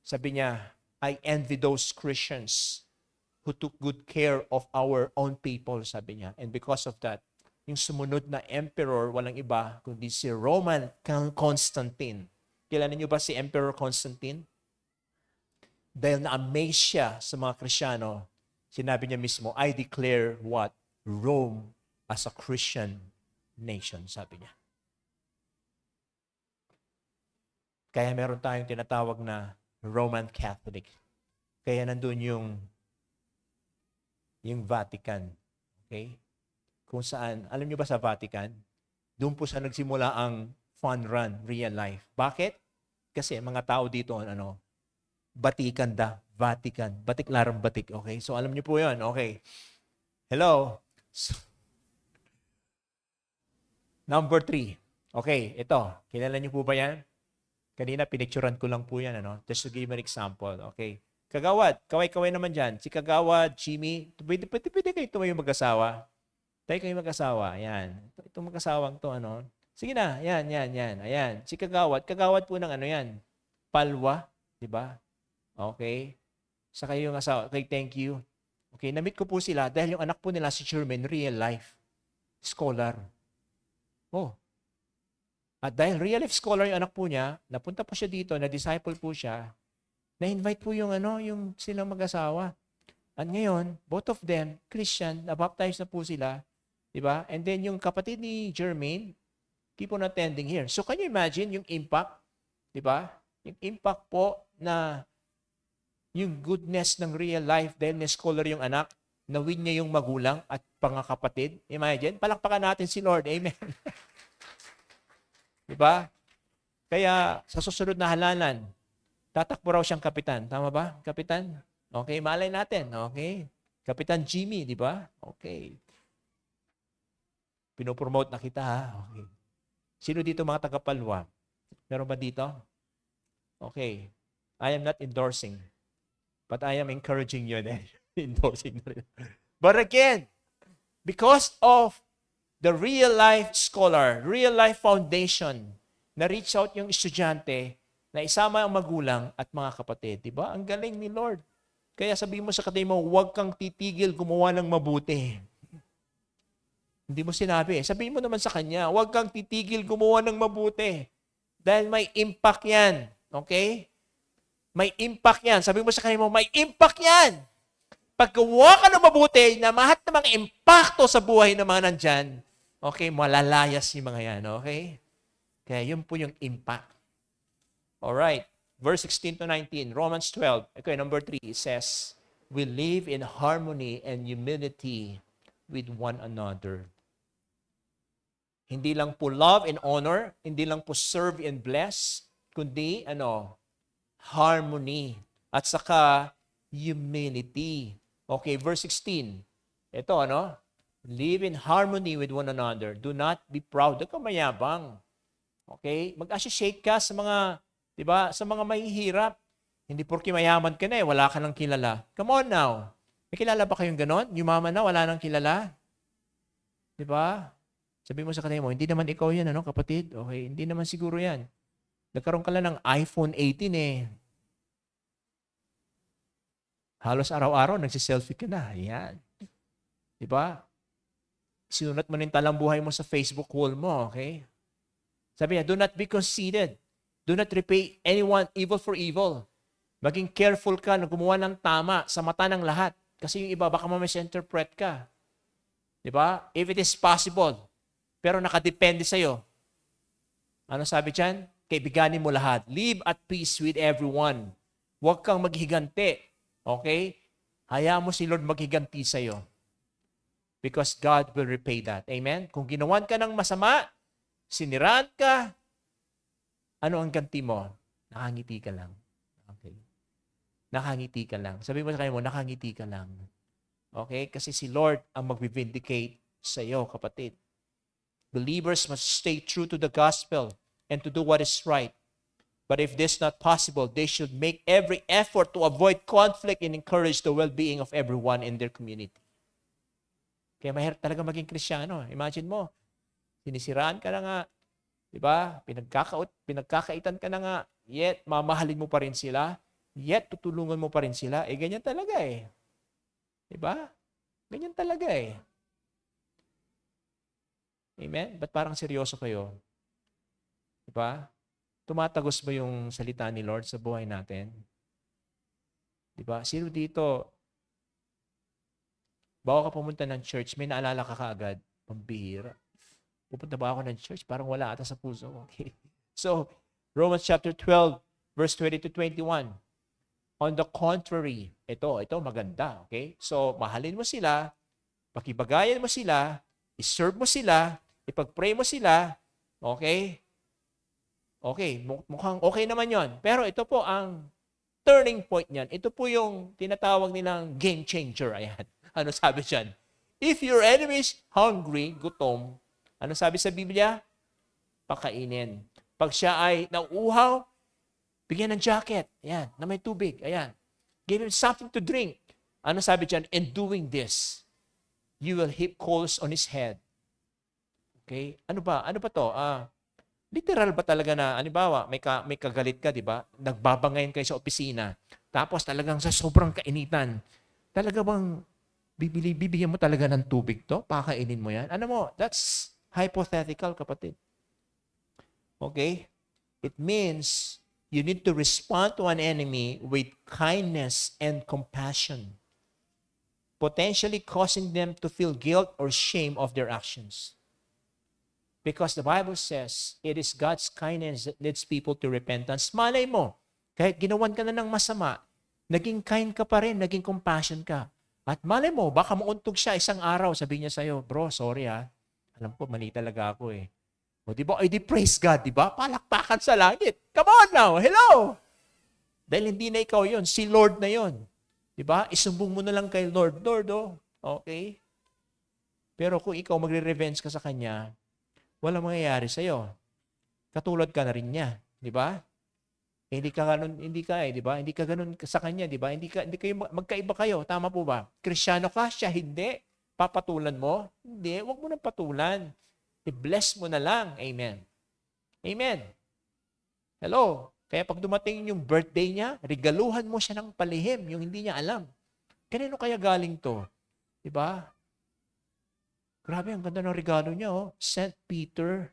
sabi niya, I envy those Christians who took good care of our own people, sabi niya. And because of that, yung sumunod na emperor, walang iba, kundi si Roman Constantine. Kilala niyo ba si Emperor Constantine? Dahil na-amaze siya sa mga Kristiyano, sinabi niya mismo, I declare what? Rome as a Christian nation, sabi niya. Kaya meron tayong tinatawag na Roman Catholic. Kaya nandun yung Vatican. Okay? Kung saan, alam niyo ba sa Vatican, doon po sa nagsimula ang fun run, real life. Bakit? Kasi mga tao dito, Vatican, batik-larang batik. Okay? So alam niyo po yun. Okay. Hello? So, number 3. Okay, ito. Kilala niyo po ba yan? Kanina, pinicturan ko lang po yan, just to give an example. Okay. Kagawad, kaway-kaway naman dyan. Si Kagawad, Jimmy, pwede kayo tumayo mag-asawa. Tayo kayo mag-asawa. Ayan. Itong mag-asawang to, Sige na, yan. Ayan. Si Kagawad po ng yan. Palwa, di ba? Okay. Sa kayo yung asawa. Okay, thank you. Okay, na-meet ko po sila dahil yung anak po nila si Sherman, real life scholar. Oh. At dahil real life scholar yung anak po niya, napunta po siya dito, na-disciple po siya, na-invite po yung silang mag-asawa. At ngayon, both of them, Christian, na-baptize na po sila, di ba? And then yung kapatid ni Jermaine, keep on attending here. So can you imagine yung impact, di ba? Yung impact po na yung goodness ng real life dahil na scholar yung anak, na-win niya yung magulang at pangakapatid. Imagine, palakpakan natin si Lord. Amen. Diba? Kaya sa susunod na halalan, tatakbo raw siyang kapitan. Tama ba? Kapitan? Okay, malay natin. Okay. Kapitan Jimmy, di ba? Okay. Pinopromote na kita, ha? Okay. Sino dito mga taga-Palwa? Meron ba dito? Okay. I am not endorsing, but I am encouraging you then. Endorsing na rin. But again, because of the real life scholar, real life foundation, na-reach out yung estudyante na isama ang magulang at mga kapatid. Diba? Ang galing ni Lord. Kaya sabihin mo sa kapatid mo, huwag kang titigil gumawa ng mabuti. Hindi mo sinabi. Sabihin mo naman sa kanya, huwag kang titigil gumawa ng mabuti. Dahil may impact yan. Okay? May impact yan. Sabihin mo sa kanya mo, may impact yan. Pag gawa ka ng mabuti, na lahat ng mga impacto sa buhay ng mga nandyan, okay, malalayas yung mga yan, okay? Kaya yun po yung impact. Alright, verse 16 to 19, Romans 12, okay, number 3, it says, we live in harmony and humility with one another. Hindi lang po love and honor, hindi lang po serve and bless, kundi, harmony, at saka humility. Okay, verse 16, ito, live in harmony with one another. Do not be proud. Huwag kang mayabang. Okay? Mag-associate ka sa mga, di ba, sa mga mahihirap. Hindi porke mayaman ka na wala ka nang kilala. Come on now. May kilala ba kayong ganon? Yumaman na, wala nang kilala. Di ba? Sabi mo sa kanila mo, hindi naman ikaw yan, kapatid? Okay, hindi naman siguro yan. Nagkaroon ka lang ng iPhone 18 Halos araw-araw, nagsiselfie ka na. Ayan. Di ba? Sinunat mo ng talambuhay mo sa Facebook wall mo, okay? Sabi niya, do not be conceited. Do not repay anyone evil for evil. Maging careful ka na gumawa ng tama sa mata ng lahat. Kasi yung iba, baka ma-misinterpret ka. Di ba? If it is possible. Pero nakadepende sa'yo. Ano sabi dyan? Kaibiganin mo lahat. Live at peace with everyone. Huwag kang maghigante. Okay? Hayaan mo si Lord maghiganti sa'yo. Because God will repay that. Amen? Kung ginawan ka ng masama, siniraan ka, ano ang ganti mo? Nakangiti ka lang. Okay. Nakangiti ka lang. Sabi mo sa kanya mo, nakangiti ka lang. Okay? Kasi si Lord ang mag-vindicate sa iyo, kapatid. Believers must stay true to the gospel and to do what is right. But if this is not possible, they should make every effort to avoid conflict and encourage the well-being of everyone in their community. Kaya mahirap talaga maging Kristiyano. Imagine mo, sinisiraan ka na nga, di ba? Pinagkakaitan ka na nga, yet mamahalin mo pa rin sila, yet tutulungan mo pa rin sila. Ganyan talaga eh. Di ba? Ganyan talaga eh. Amen? Ba't parang seryoso kayo? Di ba? Tumatagos ba yung salita ni Lord sa buhay natin? Di ba? Sino dito, bago ka pumunta ng church, may naalala ka kaagad, pambihira. Pupunta ba ako ng church? Parang wala ata sa puso. Okay. So, Romans chapter 12, verse 20 to 21. On the contrary, ito maganda. Okay? So, mahalin mo sila, pakibagayan mo sila, iserve mo sila, ipag-pray mo sila, okay? Okay, mukhang okay naman yon. Pero ito po ang turning point niyan. Ito po yung tinatawag nilang game changer. Ayan. Ano sabi dyan? If your enemy is hungry, gutom, ano sabi sa Biblia? Pakainin. Pag siya ay nauuhaw, bigyan ng jacket. Ayan, na may tubig. Ayan. Give him something to drink. Ano sabi dyan? In doing this, you will heap coals on his head. Okay? Ano ba? Ano ba to? Literal ba talaga na, halimbawa, may kagalit ka, di ba? Nagbabangayan kayo sa opisina. Tapos talagang sa sobrang kainitan, talaga bang bibigyan mo talaga ng tubig to? Pakainin mo yan? Ano mo? That's hypothetical, kapatid. Okay? It means you need to respond to an enemy with kindness and compassion, potentially causing them to feel guilt or shame of their actions. Because the Bible says, it is God's kindness that leads people to repentance. Malay mo, kahit ginawan ka na ng masama, naging kind ka pa rin, naging compassion ka. At malay mo, baka mauntog siya isang araw, sabi niya sa'yo, bro, sorry ha, alam ko, mali talaga ako eh. O di ba, di praise God, di ba? Palakpakan sa langit. Come on now, hello! Dahil hindi na ikaw yon, si Lord na yon. Di ba? Isumbong mo na lang kay Lord, okay? Pero kung ikaw magre-revenge ka sa Kanya, walang mangyayari sa'yo. Katulad ka na rin niya. Di ba? Hindi ka ganun, di ba? Hindi ka ganun sa kanya, di ba? Hindi kayo, magkaiba kayo. Tama po ba? Kristyano ka, siya hindi. Papatulan mo? Hindi, wag mo nang patulan. I-bless mo na lang. Amen. Amen. Hello? Kaya pag dumating yung birthday niya, regaluhan mo siya ng palihim, yung hindi niya alam. Kanino kaya galing to? Di ba? Grabe, ang ganda ng regalo niya, oh. St. Peter.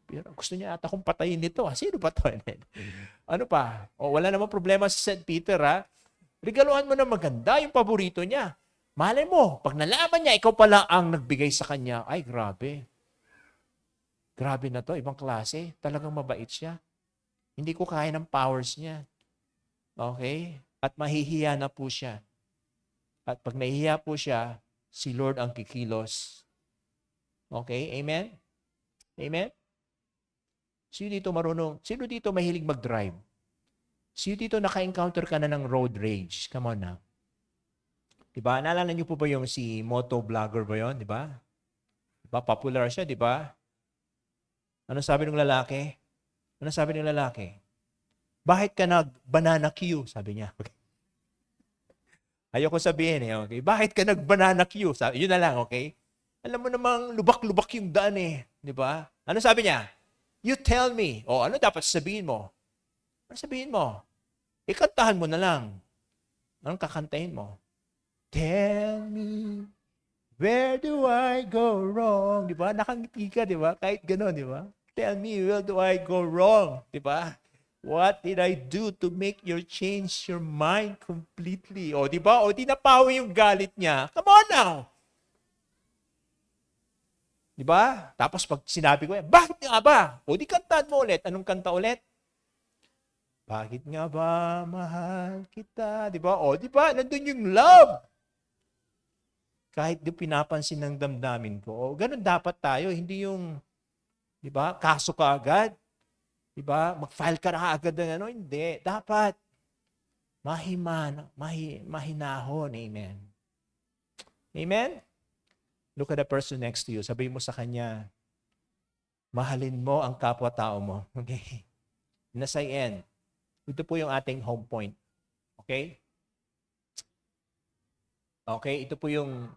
Pero gusto niya ata kong patayin nito. Sino ba to? Ano pa? Wala namang problema sa St. Peter, ha? Regaluhan mo na maganda yung paborito niya. Malay mo, pag nalaman niya, ikaw pala ang nagbigay sa kanya. Ay, grabe. Grabe na to, ibang klase. Talagang mabait siya. Hindi ko kaya ng powers niya. Okay? At mahihiya na po siya. At pag nahihiya po siya, si Lord ang kikilos. Okay? Amen? Amen? Sino dito mahilig mag-drive? Sino dito naka-encounter ka na ng road rage? Come on now. Diba? Naalala niyo po ba yung si moto vlogger ba yun? Diba? Diba? Popular siya, diba? Ano sabi ng lalaki? Ano sabi ng lalaki? Bakit ka nag-banana queue? Sabi niya. Okay. Ayoko sabihin eh, okay? Bakit ka nag-banana queue? Sabi, yun na lang, okay? Alam mo namang lubak-lubak yung daan eh. Di ba? Ano sabi niya? You tell me. O, ano dapat sabihin mo? Ano sabihin mo? Ikantahan mo na lang. Anong kakantahin mo? Tell me, where do I go wrong? Di ba? Nakangiti ka, di ba? Kahit gano'n, di ba? Tell me, where do I go wrong? Di ba? What did I do to make you change your mind completely? O, di ba? O, di napawi yung galit niya. Come on now! Di ba? Tapos pag sinabi ko yan, bakit nga ba? O, di kantahan mo ulit. Anong kanta ulit? Bakit nga ba mahal kita? Di ba? O, di ba? Nandun yung love. Kahit di pinapansin ng damdamin ko. O, ganun dapat tayo. Hindi yung, di ba? Kaso ka agad. Diba? Mag-file ka na agad ng ano. Hindi. Dapat mahinahon. Amen. Amen? Look at the person next to you. Sabihin mo sa kanya, mahalin mo ang kapwa-tao mo. Okay? Nasa end. Ito po yung ating home point. Okay? Okay? Ito po yung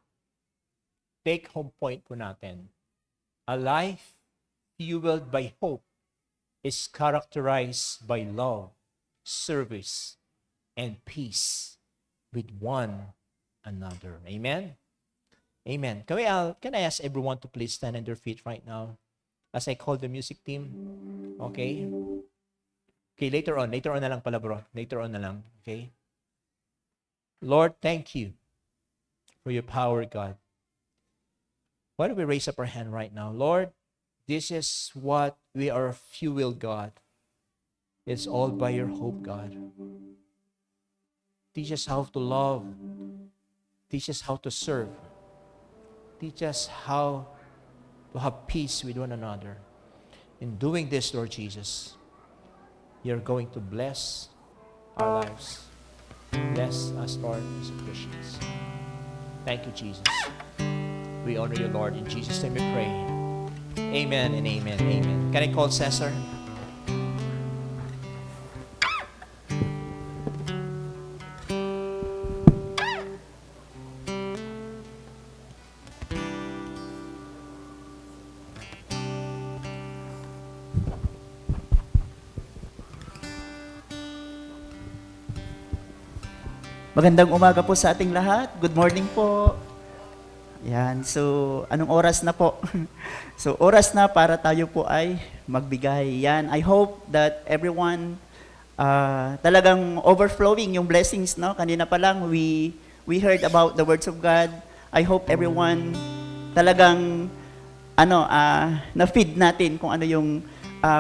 take-home point po natin. A life fueled by hope is characterized by love, service, and peace with one another. Amen? Amen. Can I ask everyone to please stand on their feet right now as I call the music team? Okay? Okay, later on na lang pala bro. Later on na lang. Okay? Lord, thank you for your power, God. Why don't we raise up our hand right now? Lord, this is what we are fueled, God. It's all by your hope, God. Teach us how to love. Teach us how to serve. Teach us how to have peace with one another. In doing this, Lord Jesus, you're going to bless our lives. Bless us, Lord, as Christians. Thank you, Jesus. We honor you, Lord. In Jesus' name we pray. Amen and amen. Amen. Can I call Cesar? Magandang umaga po sa ating lahat. Good morning po. Yan. So, anong oras na po? So, oras na para tayo po ay magbigay. Yan. I hope that everyone talagang overflowing yung blessings, no? Kanina pa lang we heard about the words of God. I hope everyone talagang na-feed natin kung ano yung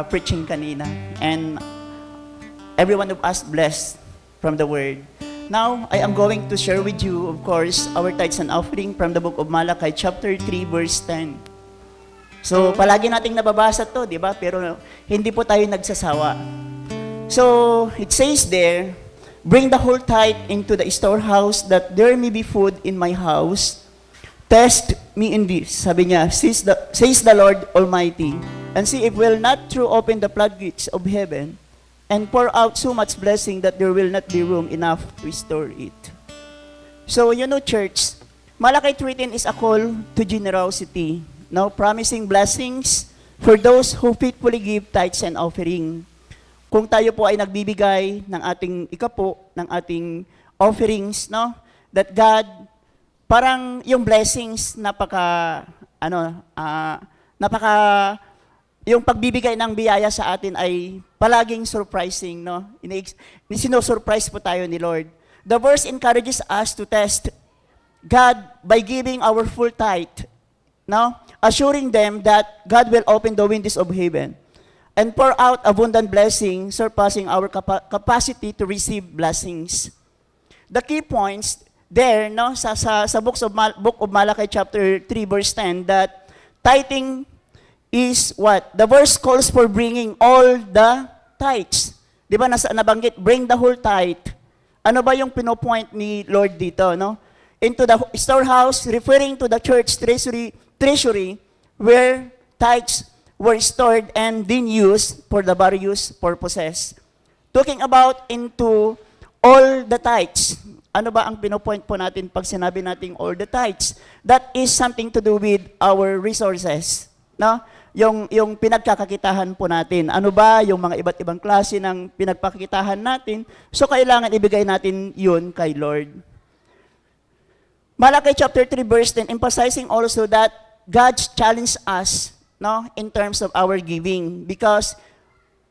preaching kanina. And every one of us blessed from the word. Now, I am going to share with you, of course, our tithes and offering from the book of Malachi, chapter 3, verse 10. So, palagi nating nababasa to, di ba? Pero hindi po tayo nagsasawa. So, it says there, bring the whole tithe into the storehouse that there may be food in my house. Test me in this, sabi niya, says the Lord Almighty, and see if will not throw open the floodgates of heaven and pour out so much blessing that there will not be room enough to store it. So, church, Malachi 3:10 is a call to generosity, now promising blessings for those who faithfully give tithes and offering. Kung tayo po ay nagbibigay ng ating ikapo, ng ating offerings, no? That God, parang yung blessings, yung pagbibigay ng biyaya sa atin ay palaging surprising, no? Sino-surprise po tayo ni Lord. The verse encourages us to test God by giving our full tithe, no? Assuring them that God will open the windows of heaven and pour out abundant blessing, surpassing our capacity to receive blessings. The key points there, no, sa book of Malachi chapter 3 verse 10, that tithing is what? The verse calls for bringing all the tithes. Di ba nabanggit, bring the whole tithe. Ano ba yung pinopoint ni Lord dito, no? Into the storehouse, referring to the church treasury where tithes were stored and then used for the various purposes. Talking about into all the tithes. Ano ba ang pinopoint po natin pag sinabi nating all the tithes? That is something to do with our resources, no? Yung pinagkakakitahan po natin. Ano ba yung mga iba't ibang klase ng pinagpakikitahan natin? So, kailangan ibigay natin yun kay Lord. Malachi chapter 3 verse 10, emphasizing also that God challenged us, no, in terms of our giving. Because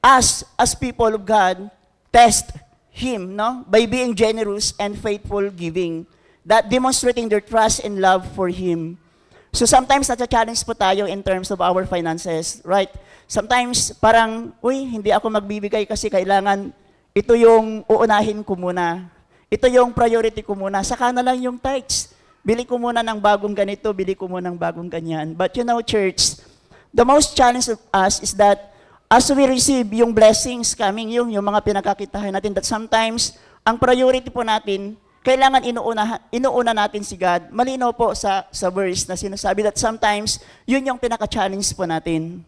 us, as people of God, test Him, no, by being generous and faithful giving. That demonstrating their trust and love for Him. So sometimes nata-challenge po tayo in terms of our finances, right? Sometimes parang, hindi ako magbibigay kasi kailangan ito yung uunahin ko muna. Ito yung priority ko muna. Saka na lang yung tithes. Bili ko muna ng bagong ganito, bili ko muna ng bagong ganyan. But church, the most challenge of us is that as we receive yung blessings coming yung mga pinagkakitahan natin, that sometimes, ang priority po natin, kailangan inuuna natin si God. Malinaw po sa verse na sinasabi that sometimes, yun yung pinaka-challenge po natin.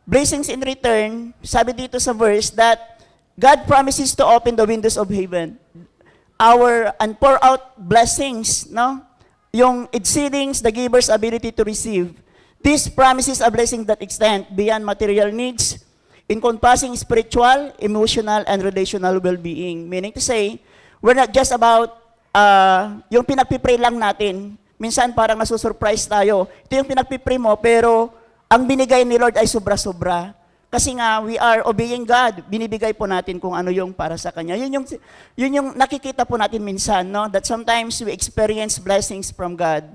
Blessings in return, sabi dito sa verse that God promises to open the windows of heaven. And pour out blessings, no? Yung exceeding the giver's ability to receive. This promises a blessing that extend beyond material needs, encompassing spiritual, emotional, and relational well-being. Meaning to say, we're not just about yung pinagpipray lang natin. Minsan parang nasusurprise tayo. Ito yung pinagpipray mo, pero ang binigay ni Lord ay sobra-sobra. Kasi nga, we are obeying God. Binibigay po natin kung ano yung para sa Kanya. Yun yung nakikita po natin minsan, no? That sometimes we experience blessings from God.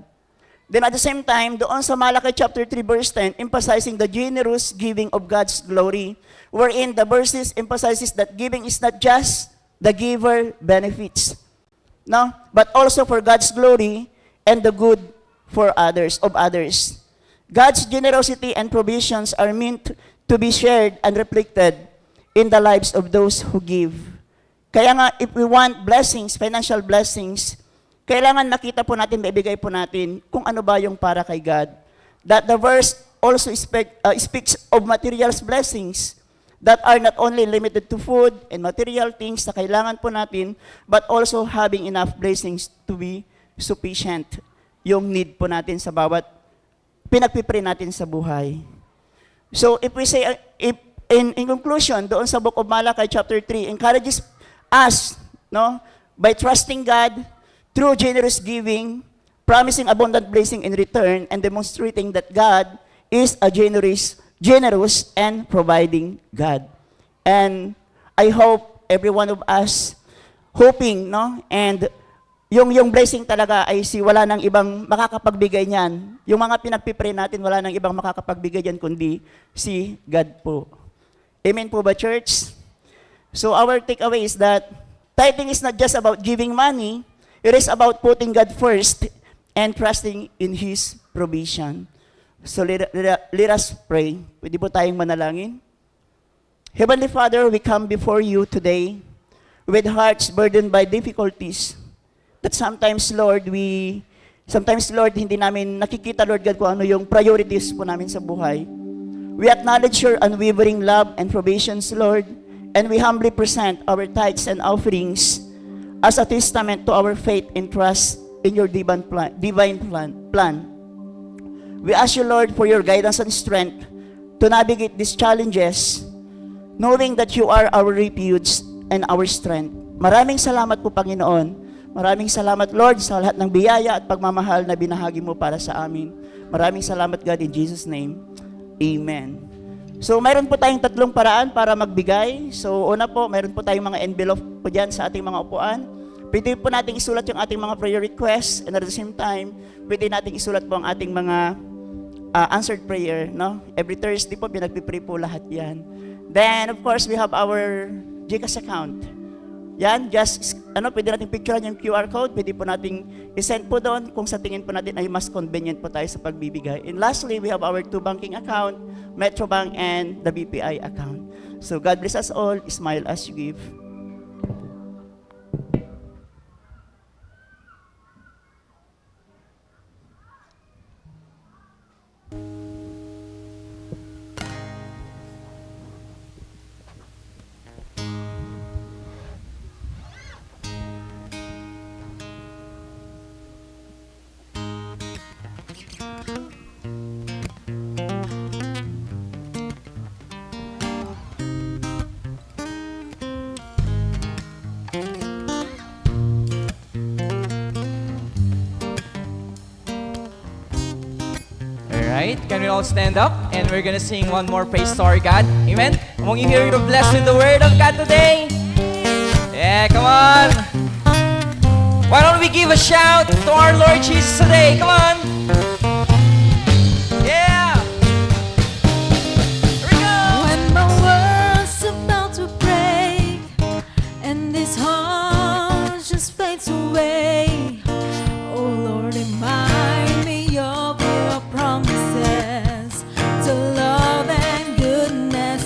Then at the same time, doon sa Malachi chapter 3 verse 10, emphasizing the generous giving of God's glory, wherein the verses emphasizes that giving is not just the giver benefits, no? But also for God's glory and the good for others, of others. God's generosity and provisions are meant to be shared and reflected in the lives of those who give. Kaya nga, if we want blessings, financial blessings, kailangan makita po natin, maibigay po natin kung ano ba yung para kay God. That the verse also speaks of material blessings that are not only limited to food and material things na kailangan po natin, but also having enough blessings to be sufficient yung need po natin sa bawat pinagpipray natin sa buhay. So if we say, in conclusion, doon sa book of Malachi chapter 3, encourages us, no, by trusting God through generous giving, promising abundant blessing in return, and demonstrating that God is a generous and providing God. And I hope every one of us hoping, no, and yung blessing talaga ay wala nang ibang makakapagbigay niyan. Yung mga pinagpipray natin, wala nang ibang makakapagbigay niyan kundi si God po. Amen po ba, church? So our takeaway is that tithing is not just about giving money, it is about putting God first and trusting in His provision. So let us pray. Pwede po tayong manalangin? Heavenly Father, we come before you today with hearts burdened by difficulties. That sometimes, Lord, hindi namin nakikita, Lord God, kung ano yung priorities po namin sa buhay. We acknowledge your unwavering love and provisions, Lord, and we humbly present our tithes and offerings as a testament to our faith and trust in your divine plan. We ask you, Lord, for your guidance and strength to navigate these challenges, knowing that you are our refuge and our strength. Maraming salamat po, Panginoon. Maraming salamat, Lord, sa lahat ng biyaya at pagmamahal na binahagi mo para sa amin. Maraming salamat, God, in Jesus' name. Amen. So, mayroon po tayong 3 paraan para magbigay. So, una po, mayroon po tayong mga envelope po dyan sa ating mga upuan. Pwede po natin isulat yung ating mga prayer requests, and at the same time, pwede natin isulat po ang ating mga answered prayer, no? Every Thursday po, pinagpipray po lahat yan. Then, of course, we have our GCash account. Yan, pwede natin picturean yung QR code, pwede po nating isend po doon kung sa tingin po natin ay mas convenient po tayo sa pagbibigay. And lastly, we have our 2 banking account, Metrobank and the BPI account. So God bless us all. Smile as you give. Alright, can we all stand up? And we're gonna sing one more praise to our God. Amen? Among you here, you're blessed with the word of God today. Yeah, come on. Why don't we give a shout to our Lord Jesus today? Come on. Yeah. Here we go. When my world's about to break and this heart just fades away, oh Lord, remind me of your promises to love and goodness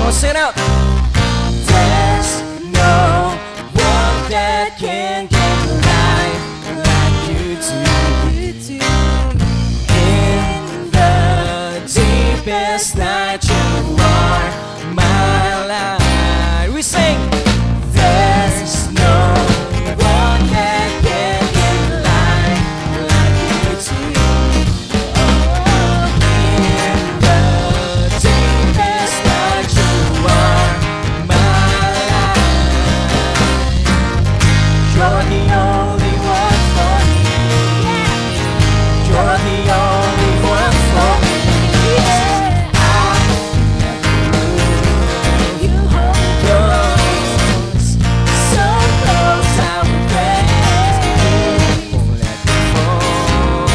on, sing it out. There's no one that can give life like you do. In the deepest night, you are my light. We sing. There's no one that can give life like you do. In the deepest night, you are my light. You're the only one for me. You're the only one for me. You hold me Close, so close, I will pray. Won't let me fall.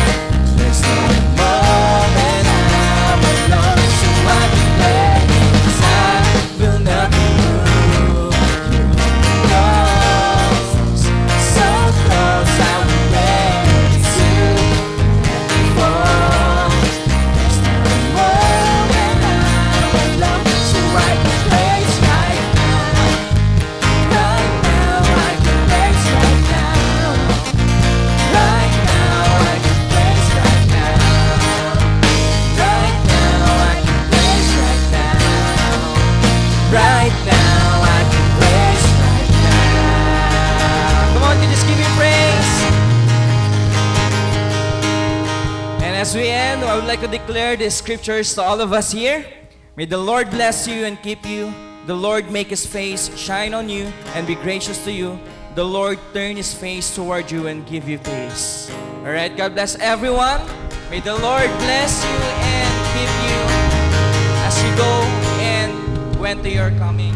There's no moment I will lose, so I can play. 'Cause I will not be moved. Close, so close, I will pray to let me fall. There's no moment I will lose, so I can place right now. Right now, I can place right now. Right now, I can place right now. Right now, I can place right now. Right now, I can place right now. Come on, you just give me praise. And as we end, I would like to declare the scriptures to all of us here. May the Lord bless you and keep you. The Lord make His face shine on you and be gracious to you. The Lord turn His face toward you and give you peace. All right, God bless everyone. May the Lord bless you and keep you as you go and when to your coming.